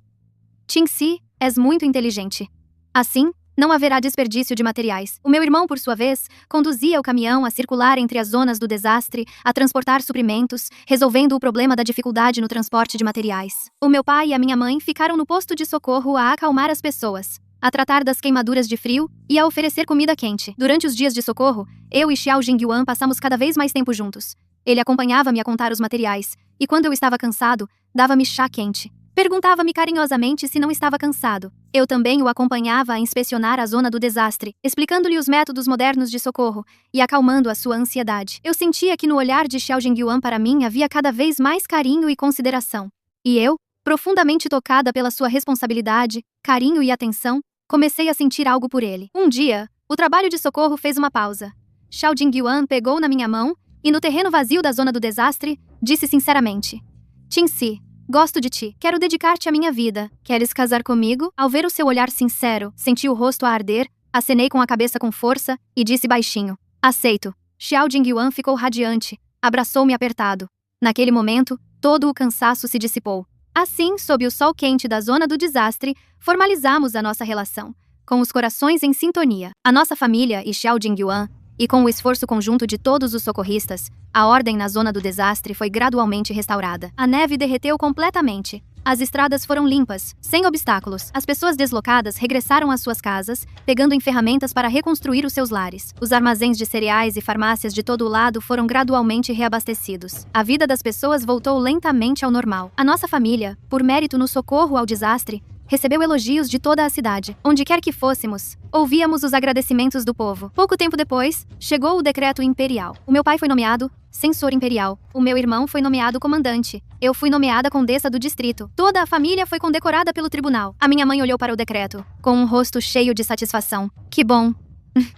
"Qingxi, és muito inteligente. Assim, não haverá desperdício de materiais." O meu irmão, por sua vez, conduzia o caminhão a circular entre as zonas do desastre, a transportar suprimentos, resolvendo o problema da dificuldade no transporte de materiais. O meu pai e a minha mãe ficaram no posto de socorro a acalmar as pessoas, a tratar das queimaduras de frio e a oferecer comida quente. Durante os dias de socorro, eu e Xiao Jingyuan passamos cada vez mais tempo juntos. Ele acompanhava-me a contar os materiais, e quando eu estava cansado, dava-me chá quente. Perguntava-me carinhosamente se não estava cansado. Eu também o acompanhava a inspecionar a zona do desastre, explicando-lhe os métodos modernos de socorro e acalmando a sua ansiedade. Eu sentia que no olhar de Xiao Jingyuan para mim havia cada vez mais carinho e consideração. E eu, profundamente tocada pela sua responsabilidade, carinho e atenção, comecei a sentir algo por ele. Um dia, o trabalho de socorro fez uma pausa. Xiao Jingyuan pegou na minha mão e, no terreno vazio da zona do desastre, disse sinceramente: Qingxi, gosto de ti. Quero dedicar-te a minha vida. Queres casar comigo? Ao ver o seu olhar sincero, senti o rosto a arder, acenei com a cabeça com força e disse baixinho: aceito. Xiao Jingyuan ficou radiante, abraçou-me apertado. Naquele momento, todo o cansaço se dissipou. Assim, sob o sol quente da zona do desastre, formalizamos a nossa relação, com os corações em sintonia. A nossa família e Xiao Jingyuan, e com o esforço conjunto de todos os socorristas, a ordem na zona do desastre foi gradualmente restaurada. A neve derreteu completamente. As estradas foram limpas, sem obstáculos. As pessoas deslocadas regressaram às suas casas, pegando em ferramentas para reconstruir os seus lares. Os armazéns de cereais e farmácias de todo o lado foram gradualmente reabastecidos. A vida das pessoas voltou lentamente ao normal. A nossa família, por mérito no socorro ao desastre, recebeu elogios de toda a cidade. Onde quer que fôssemos, ouvíamos os agradecimentos do povo. Pouco tempo depois, chegou o decreto imperial. O meu pai foi nomeado censor imperial. O meu irmão foi nomeado comandante. Eu fui nomeada condessa do distrito. Toda a família foi condecorada pelo tribunal. A minha mãe olhou para o decreto, com um rosto cheio de satisfação. Que bom!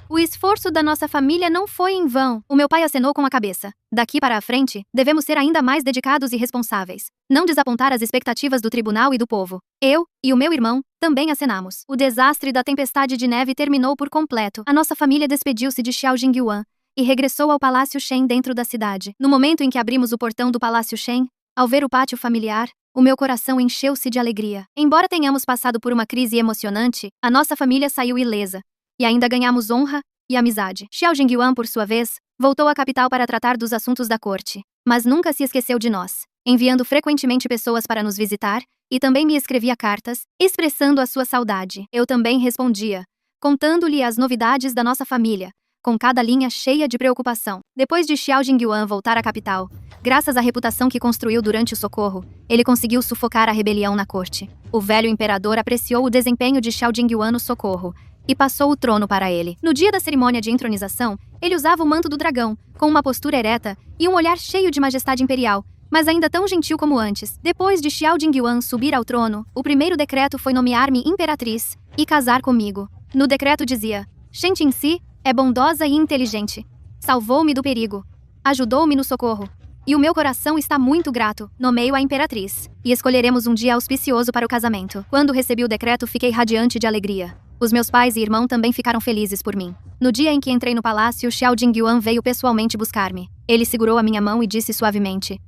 O esforço da nossa família não foi em vão. O meu pai acenou com a cabeça. Daqui para a frente, devemos ser ainda mais dedicados e responsáveis. Não desapontar as expectativas do tribunal e do povo. Eu e o meu irmão também acenamos. O desastre da tempestade de neve terminou por completo. A nossa família despediu-se de Xiao Jingyuan e regressou ao Palácio Shen dentro da cidade. No momento em que abrimos o portão do Palácio Shen, ao ver o pátio familiar, o meu coração encheu-se de alegria. Embora tenhamos passado por uma crise emocionante, a nossa família saiu ilesa. E ainda ganhamos honra e amizade. Xiao Jingyuan, por sua vez, voltou à capital para tratar dos assuntos da corte. Mas nunca se esqueceu de nós, enviando frequentemente pessoas para nos visitar, e também me escrevia cartas, expressando a sua saudade. Eu também respondia, contando-lhe as novidades da nossa família, com cada linha cheia de preocupação. Depois de Xiao Jingyuan voltar à capital, graças à reputação que construiu durante o socorro, ele conseguiu sufocar a rebelião na corte. O velho imperador apreciou o desempenho de Xiao Jingyuan no socorro, e passou o trono para ele. No dia da cerimônia de entronização, ele usava o manto do dragão, com uma postura ereta e um olhar cheio de majestade imperial, mas ainda tão gentil como antes. Depois de Xiao Jingyuan subir ao trono, o primeiro decreto foi nomear-me imperatriz e casar comigo. No decreto dizia: Shen Qingxi é bondosa e inteligente. Salvou-me do perigo. Ajudou-me no socorro. E o meu coração está muito grato. Nomeio a imperatriz. E escolheremos um dia auspicioso para o casamento. Quando recebi o decreto, fiquei radiante de alegria. Os meus pais e irmão também ficaram felizes por mim. No dia em que entrei no palácio, Xiao Jingyuan veio pessoalmente buscar-me. Ele segurou a minha mão e disse suavemente: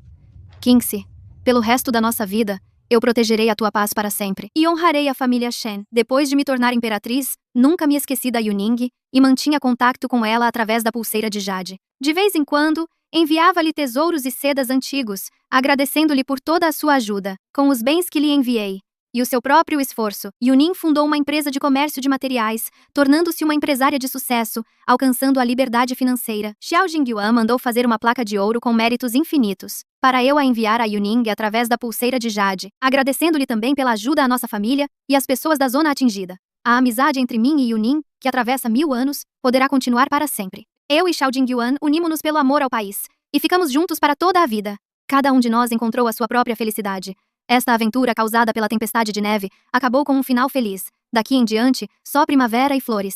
Qingxi, pelo resto da nossa vida, eu protegerei a tua paz para sempre. E honrarei a família Shen. Depois de me tornar imperatriz, nunca me esqueci da Yuning e mantinha contato com ela através da pulseira de jade. De vez em quando, enviava-lhe tesouros e sedas antigos, agradecendo-lhe por toda a sua ajuda, com os bens que lhe enviei e o seu próprio esforço. Yuning fundou uma empresa de comércio de materiais, tornando-se uma empresária de sucesso, alcançando a liberdade financeira. Xiao Jingyuan mandou fazer uma placa de ouro com méritos infinitos, para eu a enviar a Yuning através da pulseira de jade, agradecendo-lhe também pela ajuda à nossa família e às pessoas da zona atingida. A amizade entre mim e Yuning, que atravessa 1000 anos, poderá continuar para sempre. Eu e Xiao Jingyuan unimos-nos pelo amor ao país, e ficamos juntos para toda a vida. Cada um de nós encontrou a sua própria felicidade. Esta aventura causada pela tempestade de neve acabou com um final feliz. Daqui em diante, só primavera e flores.